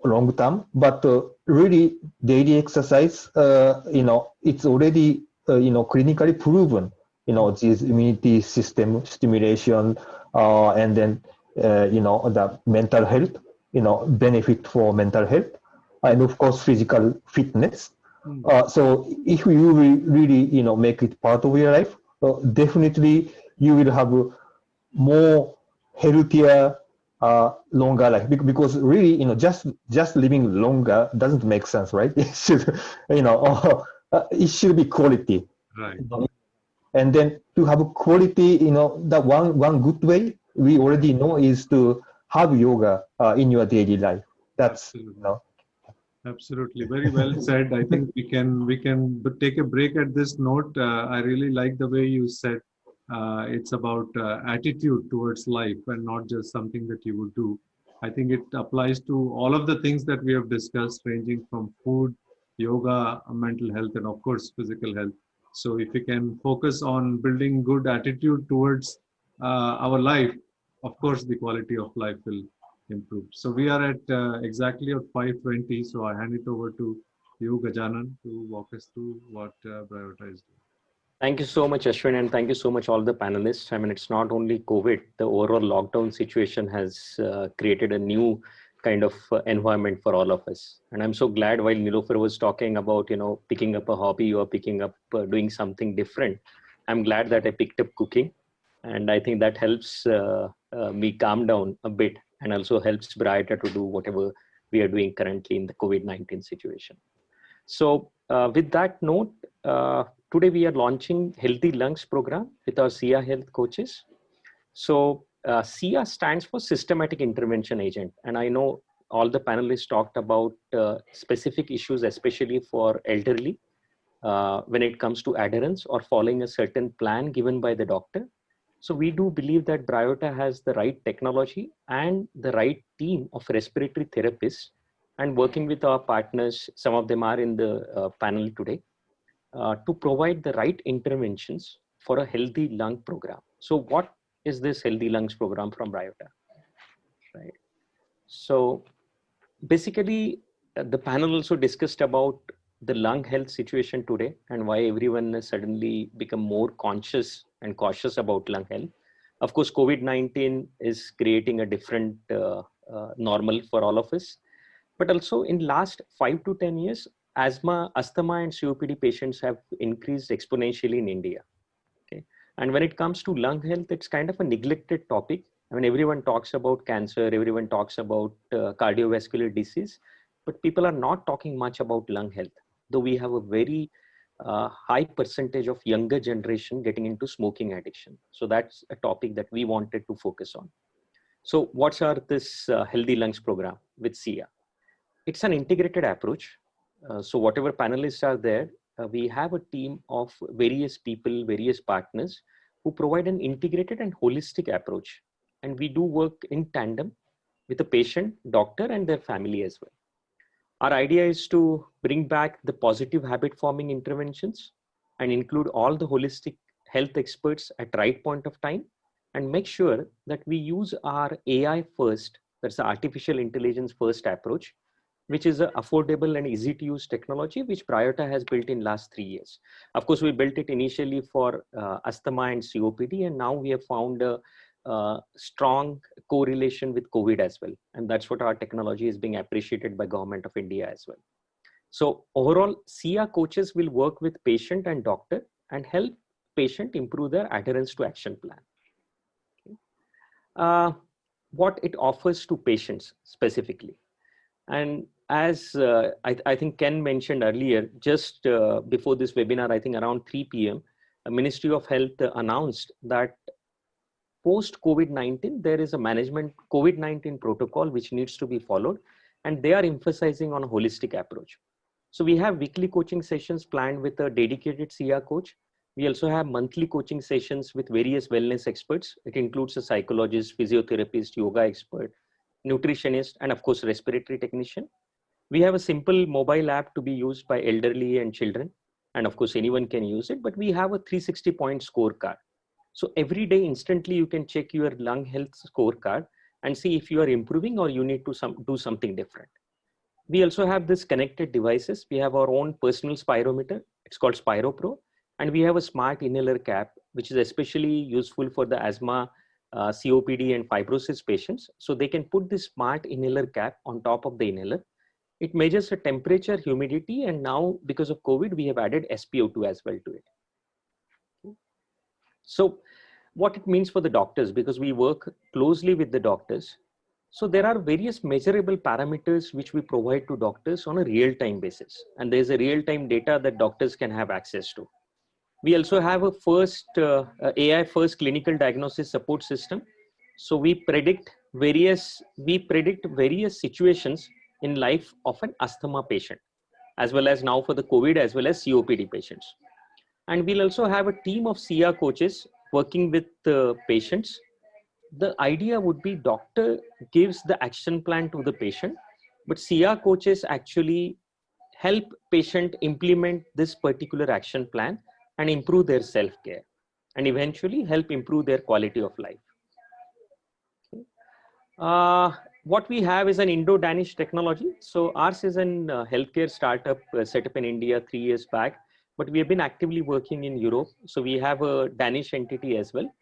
long term, but really daily exercise, it's already, clinically proven, this immunity system stimulation, and then, the mental health, benefit for mental health, and of course, physical fitness. So if you really, make it part of your life, definitely you will have more healthier, longer life, because really, just living longer doesn't make sense, right? It should, it should be quality. Right. And then to have quality, the one good way we already know is to have yoga in your daily life. That's, Absolutely. Absolutely, very well said. I think we can take a break at this note. I really like the way you said it's about attitude towards life and not just something that you would do. I think it applies to all of the things that we have discussed, ranging from food, yoga, mental health, and of course physical health. So if we can focus on building good attitude towards our life, of course the quality of life will improve. So we are at exactly at 5:20. So I hand it over to you, Gajanan, to walk us through what Bryota is doing. Thank you so much, Ashwin, and thank you so much all the panelists. I mean, it's not only COVID, the overall lockdown situation has created a new kind of environment for all of us. And I'm so glad while Nilofer was talking about, picking up a hobby or picking up doing something different, I'm glad that I picked up cooking. And I think that helps me calm down a bit and also helps Bryota to do whatever we are doing currently in the COVID-19 situation. So with that note, today we are launching Healthy Lungs program with our SIA Health coaches. So SIA stands for Systematic Intervention Agent. And I know all the panelists talked about specific issues, especially for elderly, when it comes to adherence or following a certain plan given by the doctor. So we do believe that Bryota has the right technology and the right team of respiratory therapists, and working with our partners, some of them are in the panel today, to provide the right interventions for a healthy lung program. So what is this Healthy Lungs program from Bryota? Right. So basically, the panel also discussed about the lung health situation today and why everyone has suddenly become more conscious and cautious about lung health. Of course, COVID-19 is creating a different normal for all of us. But also in last 5 to 10 years, asthma and COPD patients have increased exponentially in India. Okay. And when it comes to lung health, it's kind of a neglected topic. I mean, everyone talks about cancer, everyone talks about cardiovascular disease, but people are not talking much about lung health, though we have a very high percentage of younger generation getting into smoking addiction. So that's a topic that we wanted to focus on. So what's our this Healthy Lungs program with SIA? It's an integrated approach. So whatever panelists are there, we have a team of various people, various partners who provide an integrated and holistic approach. And we do work in tandem with the patient, doctor, and their family as well. Our idea is to bring back the positive habit forming interventions and include all the holistic health experts at right point of time, and make sure that we use our AI first, that's the artificial intelligence first approach, which is an affordable and easy to use technology, which Bryota has built in last 3 years. Of course, we built it initially for asthma and COPD, and now we have found a strong correlation with COVID as well. And that's what our technology is being appreciated by Government of India as well. So overall, SIA coaches will work with patient and doctor and help patient improve their adherence to action plan. Okay. What it offers to patients specifically. And as I think Ken mentioned earlier, just before this webinar, I think around 3 p.m., the Ministry of Health announced that post COVID-19, there is a management COVID-19 protocol which needs to be followed, and they are emphasizing on a holistic approach. So we have weekly coaching sessions planned with a dedicated SIA coach. We also have monthly coaching sessions with various wellness experts. It includes a psychologist, physiotherapist, yoga expert, nutritionist, and of course, respiratory technician. We have a simple mobile app to be used by elderly and children. And of course, anyone can use it, but we have a 360-point scorecard. So every day, instantly, you can check your lung health scorecard and see if you are improving or you need to do something different. We also have this connected devices. We have our own personal spirometer. It's called Spiro Pro. And we have a smart inhaler cap, which is especially useful for the asthma, COPD and fibrosis patients. So they can put this smart inhaler cap on top of the inhaler. It measures the temperature, humidity, and now because of COVID, we have added SpO2 as well to it. So what it means for the doctors, because we work closely with the doctors. So there are various measurable parameters which we provide to doctors on a real-time basis. And there's a real-time data that doctors can have access to. We also have a AI first clinical diagnosis support system. So we predict various situations in life of an asthma patient, as well as now for the COVID, as well as COPD patients. And we'll also have a team of SIA coaches working with patients. The idea would be doctor gives the action plan to the patient, but SIA coaches actually help patient implement this particular action plan and improve their self-care and eventually help improve their quality of life. Okay. What we have is an Indo-Danish technology. So ours is a healthcare startup set up in India 3 years back, but we have been actively working in Europe. So we have a Danish entity as well.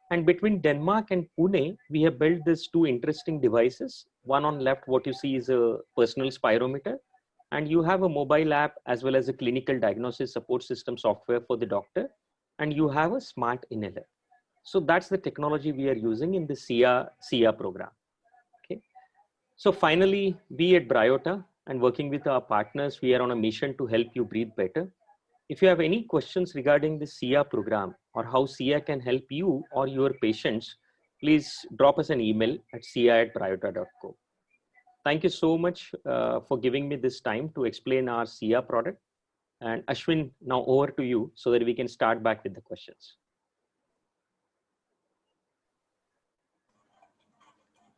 And between Denmark and Pune, we have built these 2 interesting devices. One on left, what you see is a personal spirometer. And you have a mobile app as well as a clinical diagnosis support system software for the doctor. And you have a smart inhaler. So that's the technology we are using in the SIA program. Okay. So finally, we at Bryota and working with our partners, we are on a mission to help you breathe better. If you have any questions regarding the SIA program or how SIA can help you or your patients, please drop us an email at sia@bryota.co. Thank you so much for giving me this time to explain our SIA product. And Ashwin, now over to you so that we can start back with the questions.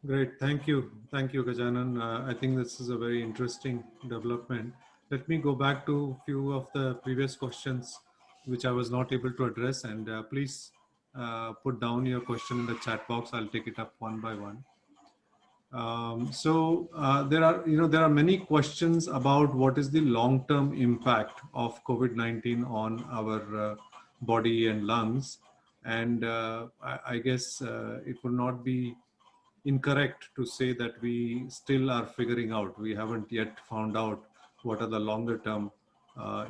Great, thank you. Thank you, Gajanan. I think this is a very interesting development. Let me go back to a few of the previous questions which I was not able to address, and please put down your question in the chat box. I'll take it up one by one. There are many questions about what is the long-term impact of COVID-19 on our body and lungs, and I guess it would not be incorrect to say that we still are figuring out. We haven't yet found out what are the longer-term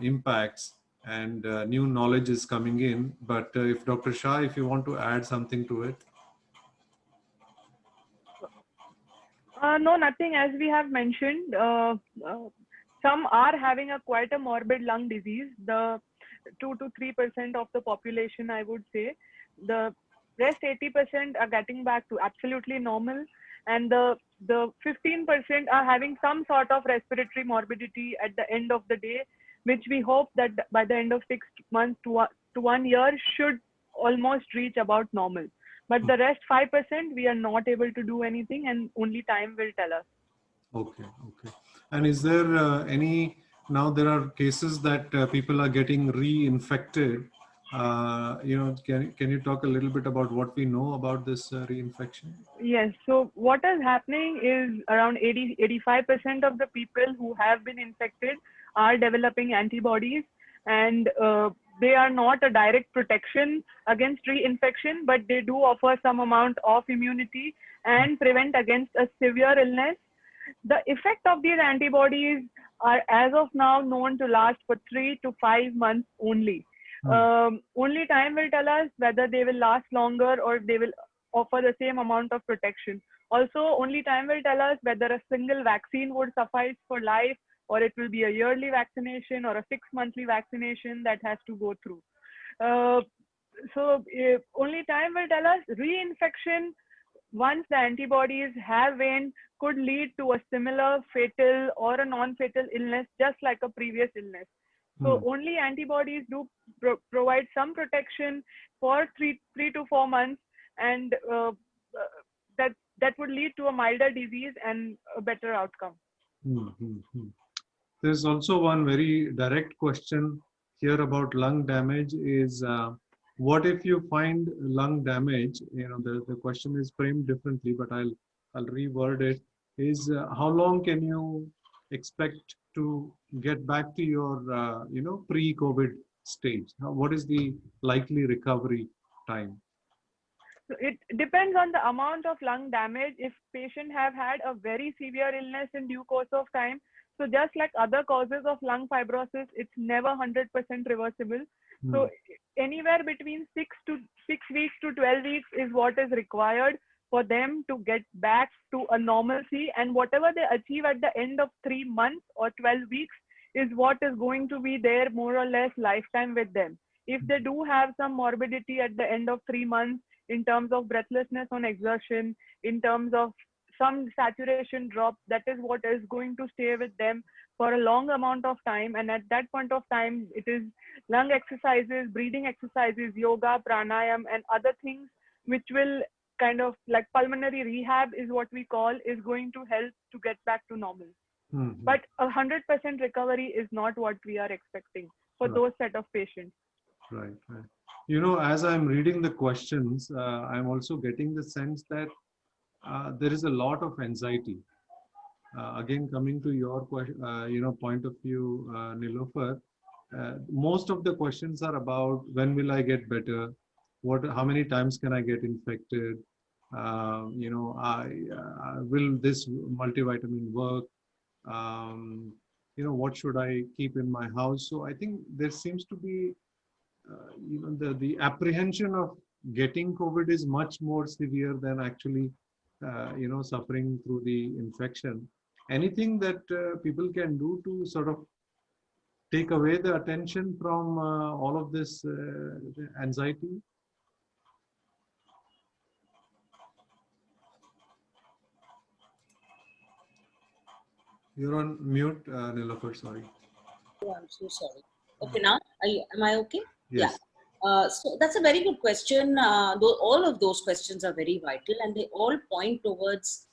impacts, and new knowledge is coming in. But if Dr. Shah, if you want to add something to it. No, nothing. As we have mentioned, some are having quite a morbid lung disease. The 2 to 3% of the population, I would say. The rest 80% are getting back to absolutely normal, and the 15% are having some sort of respiratory morbidity at the end of the day, which we hope that by the end of 6 months to 1 year should almost reach about normal. But the rest 5%, we are not able to do anything, and only time will tell us. Okay, okay. And is there now there are cases that people are getting reinfected Can you talk a little bit about what we know about this reinfection? Yes. So what is happening is around 85% of the people who have been infected are developing antibodies, and they are not a direct protection against reinfection, but they do offer some amount of immunity and prevent against a severe illness. The effect of these antibodies are as of now known to last for 3 to 5 months only. Only time will tell us whether they will last longer or they will offer the same amount of protection. Also, only time will tell us whether a single vaccine would suffice for life, or it will be a yearly vaccination or a 6-monthly vaccination that has to go through. Only time will tell us. Reinfection, once the antibodies have waned, could lead to a similar fatal or a non-fatal illness, just like a previous illness. So only antibodies do provide some protection for three to 4 months, and that would lead to a milder disease and a better outcome. There's also one very direct question here about lung damage is, what if you find lung damage? The question is framed differently, but I'll reword it. Is how long can you expect to get back to your pre-COVID stage? What is the likely recovery time? So it depends on the amount of lung damage. If patient have had a very severe illness in due course of time, so just like other causes of lung fibrosis, it's never 100% reversible. So anywhere between 6 weeks to 12 weeks is what is required for them to get back to a normalcy, and whatever they achieve at the end of 3 months or 12 weeks is what is going to be their more or less lifetime with them. If they do have some morbidity at the end of 3 months in terms of breathlessness on exertion, in terms of some saturation drop, that is what is going to stay with them for a long amount of time. And at that point of time, it is lung exercises, breathing exercises, yoga, pranayam, and other things which will kind of like pulmonary rehab is what we call, is going to help to get back to normal. But 100% recovery is not what we are expecting for those set of patients. Right. As I'm reading the questions, I'm also getting the sense that there is a lot of anxiety. Again, coming to your point of view, Nilofer, most of the questions are about when will I get better? How many times can I get infected? Will this multivitamin work? What should I keep in my house? So I think there seems to be, the apprehension of getting COVID is much more severe than actually, suffering through the infection. Anything that people can do to sort of take away the attention from all of this anxiety? You're on mute, Nilofer, sorry. Oh, I'm so sorry. Okay, now, am I okay? Yes. Yeah. So that's a very good question. All of those questions are very vital, and they all point towards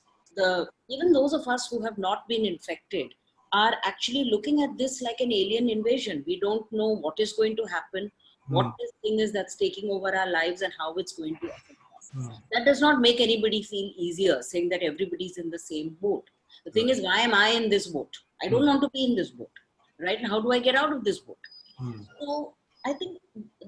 even those of us who have not been infected are actually looking at this like an alien invasion. We don't know what is going to happen, what this thing is that's taking over our lives, and how it's going to affect us. That does not make anybody feel easier, saying that everybody's in the same boat. The thing is, why am I in this boat? I don't want to be in this boat, right? And how do I get out of this boat? So I think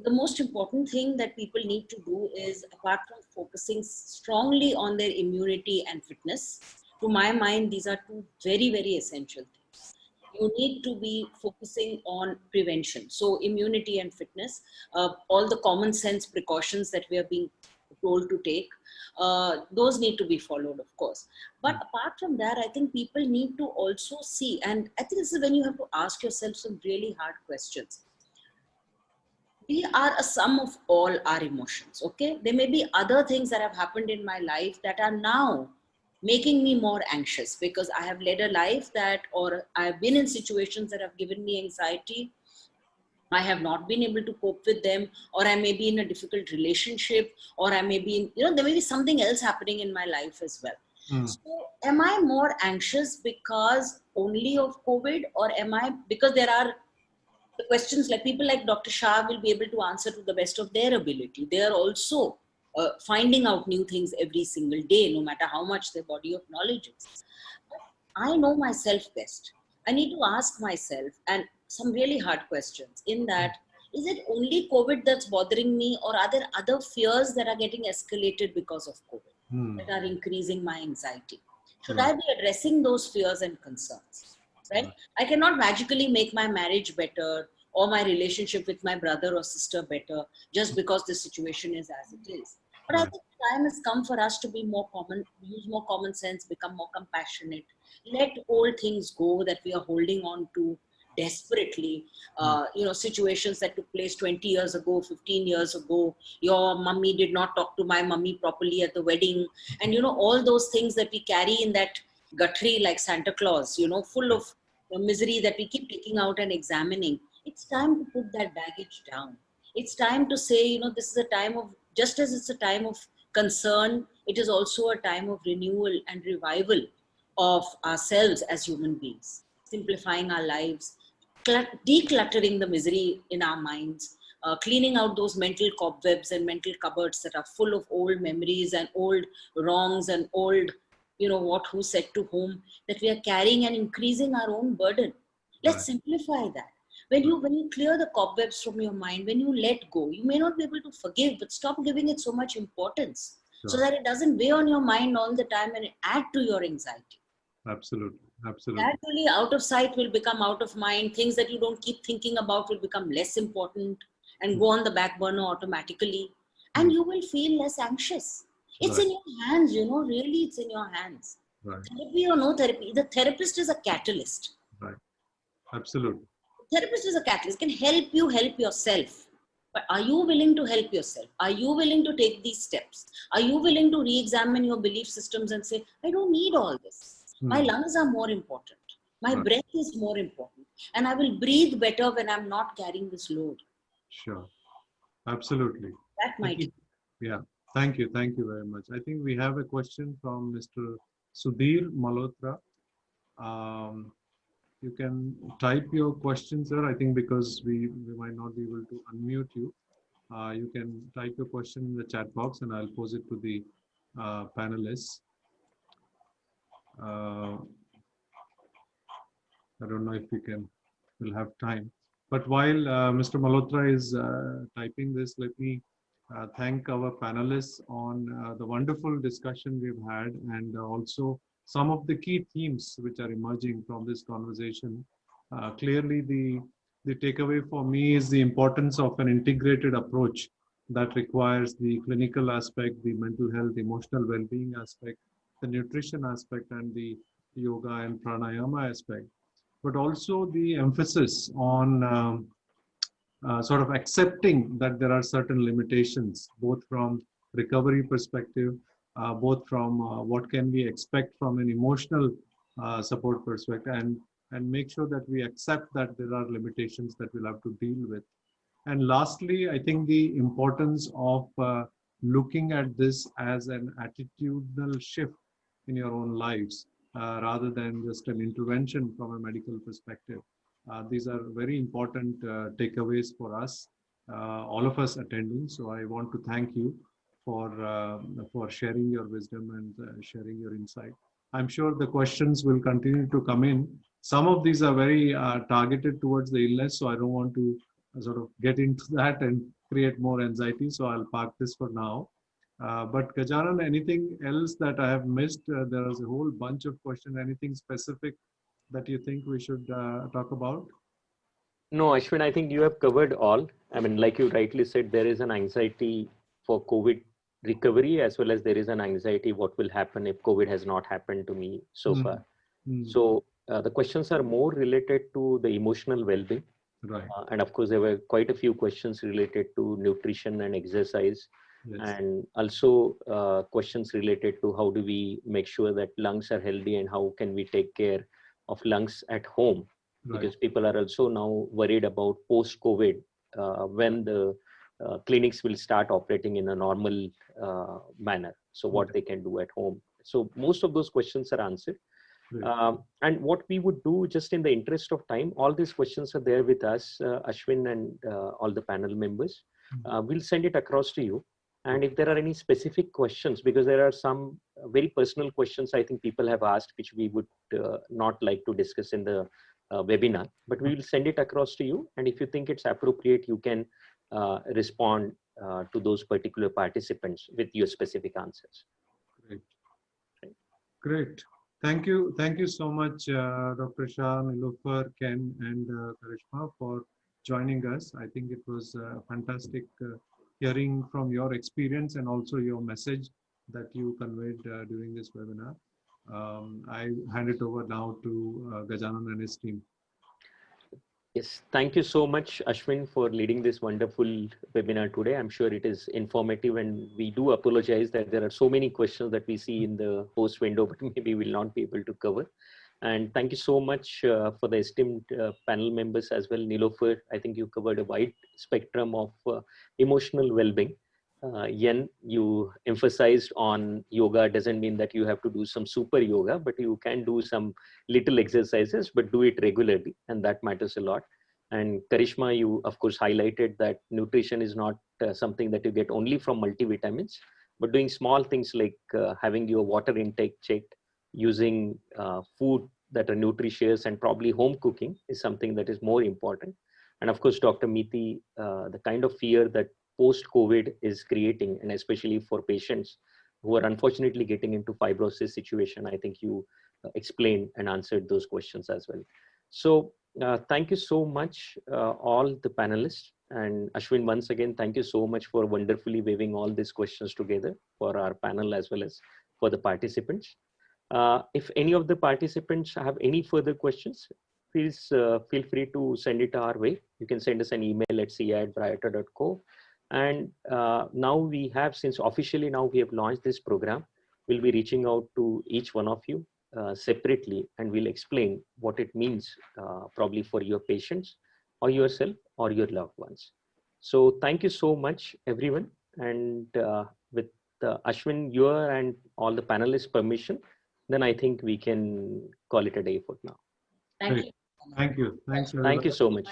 the most important thing that people need to do is, apart from focusing strongly on their immunity and fitness, to my mind, these are two very, very essential things. You need to be focusing on prevention. So immunity and fitness, all the common sense precautions that we are being told to take, those need to be followed, of course. But apart from that, I think people need to also see, and I think this is when you have to ask yourself some really hard questions. We are a sum of all our emotions, okay? There may be other things that have happened in my life that are now making me more anxious because I have led a life or I've been in situations that have given me anxiety. I have not been able to cope with them, or I may be in a difficult relationship, or I may be in, there may be something else happening in my life as well. So am I more anxious because only of COVID, or am I, because there are The questions like people like Dr. Shah will be able to answer to the best of their ability. They are also finding out new things every single day, no matter how much their body of knowledge is. But I know myself best. I need to ask myself and some really hard questions in that, is it only COVID that's bothering me, or are there other fears that are getting escalated because of COVID that are increasing my anxiety? Should I be addressing those fears and concerns? Right? I cannot magically make my marriage better or my relationship with my brother or sister better just because the situation is as it is. But I think time has come for us to be more common, use more common sense, become more compassionate, let old things go that we are holding on to desperately. Situations that took place 20 years ago, 15 years ago. Your mummy did not talk to my mummy properly at the wedding. And, all those things that we carry in that guthrie like Santa Claus, full of misery that we keep taking out and examining. It's time to put that baggage down. It's time to say, this is a time of, just as it's a time of concern, it is also a time of renewal and revival of ourselves as human beings, simplifying our lives, decluttering the misery in our minds, cleaning out those mental cobwebs and mental cupboards that are full of old memories and old wrongs and old, what, who said to whom, that we are carrying and increasing our own burden. Let's simplify that. When you clear the cobwebs from your mind, when you let go, you may not be able to forgive, but stop giving it so much importance so that it doesn't weigh on your mind all the time and add to your anxiety. Absolutely. Gradually, out of sight will become out of mind. Things that you don't keep thinking about will become less important and go on the back burner automatically. And you will feel less anxious. It's in your hands, really it's in your hands. Therapy or no therapy, the therapist is a catalyst. Right. Absolutely. Therapist is a catalyst, can help you help yourself. But are you willing to help yourself? Are you willing to take these steps? Are you willing to re-examine your belief systems and say, I don't need all this. My lungs are more important. My breath is more important. And I will breathe better when I'm not carrying this load. Sure. Absolutely. That might. Yeah. Thank you. Thank you very much. I think we have a question from Mr. Sudhir Malhotra. You can type your questions, sir. I think because we might not be able to unmute you. You can type your question in the chat box and I'll pose it to the panelists. I don't know if we'll have time. But while Mr. Malhotra is typing this, let me thank our panelists on the wonderful discussion we've had, and also some of the key themes which are emerging from this conversation. Clearly, the takeaway for me is the importance of an integrated approach that requires the clinical aspect, the mental health, emotional well-being aspect, the nutrition aspect, and the yoga and pranayama aspect, but also the emphasis on sort of accepting that there are certain limitations, both from recovery perspective, both from what can we expect from an emotional support perspective, and make sure that we accept that there are limitations that we'll have to deal with. And lastly, I think the importance of looking at this as an attitudinal shift in your own lives, rather than just an intervention from a medical perspective. These are very important takeaways for us, all of us attending. So I want to thank you for sharing your wisdom and sharing your insight. I'm sure the questions will continue to come in. Some of these are very targeted towards the illness, so I don't want to sort of get into that and create more anxiety. So I'll park this for now. But Gajanan, anything else that I have missed? There is a whole bunch of questions. Anything specific that you think we should talk about? No, Ashwin, I think you have covered all. I mean, like you rightly said, there is an anxiety for COVID recovery, as well as there is an anxiety what will happen if COVID has not happened to me so far. So the questions are more related to the emotional well-being. Right. And of course, there were quite a few questions related to nutrition and exercise. Yes. And also questions related to how do we make sure that lungs are healthy and how can we take care of lungs at home. Right. Because people are also now worried about post-COVID when the clinics will start operating in a normal manner. So what they can do at home. So most of those questions are answered. Great. And what we would do, just in the interest of time, all these questions are there with us, Ashwin and all the panel members. We'll send it across to you. And if there are any specific questions, because there are some very personal questions I think people have asked, which we would not like to discuss in the webinar, but we will send it across to you. And if you think it's appropriate, you can respond to those particular participants with your specific answers. Great. Great. Thank you. Thank you so much, Dr. Shah, Nilofer, Ken, and Karishma for joining us. I think it was fantastic hearing from your experience and also your message that you conveyed during this webinar. I hand it over now to Gajanan and his team. Yes, thank you so much, Ashwin, for leading this wonderful webinar today. I'm sure it is informative, and we do apologize that there are so many questions that we see in the post window, but maybe we'll not be able to cover. And thank you so much for the esteemed panel members as well. Nilofer, I think you covered a wide spectrum of emotional well-being. Yen, you emphasized on yoga doesn't mean that you have to do some super yoga, but you can do some little exercises, but do it regularly, and that matters a lot. And Karishma, you of course highlighted that nutrition is not something that you get only from multivitamins, but doing small things like having your water intake checked, using food that are nutritious, and probably home cooking is something that is more important. And of course, Dr. Meeti, the kind of fear that post-COVID is creating, and especially for patients who are unfortunately getting into fibrosis situation, I think you explained and answered those questions as well. So thank you so much, all the panelists. And Ashwin, once again, thank you so much for wonderfully weaving all these questions together for our panel as well as for the participants. If any of the participants have any further questions, please feel free to send it our way. You can send us an email at cia@briata.co. And now we have, since officially now we have launched this program, we'll be reaching out to each one of you separately, and we'll explain what it means probably for your patients or yourself or your loved ones. So thank you so much, everyone. And with Ashwin, your and all the panelists' permission, then I think we can call it a day for now. Thank Great. you. Thank you. Thanks, Thank you so much.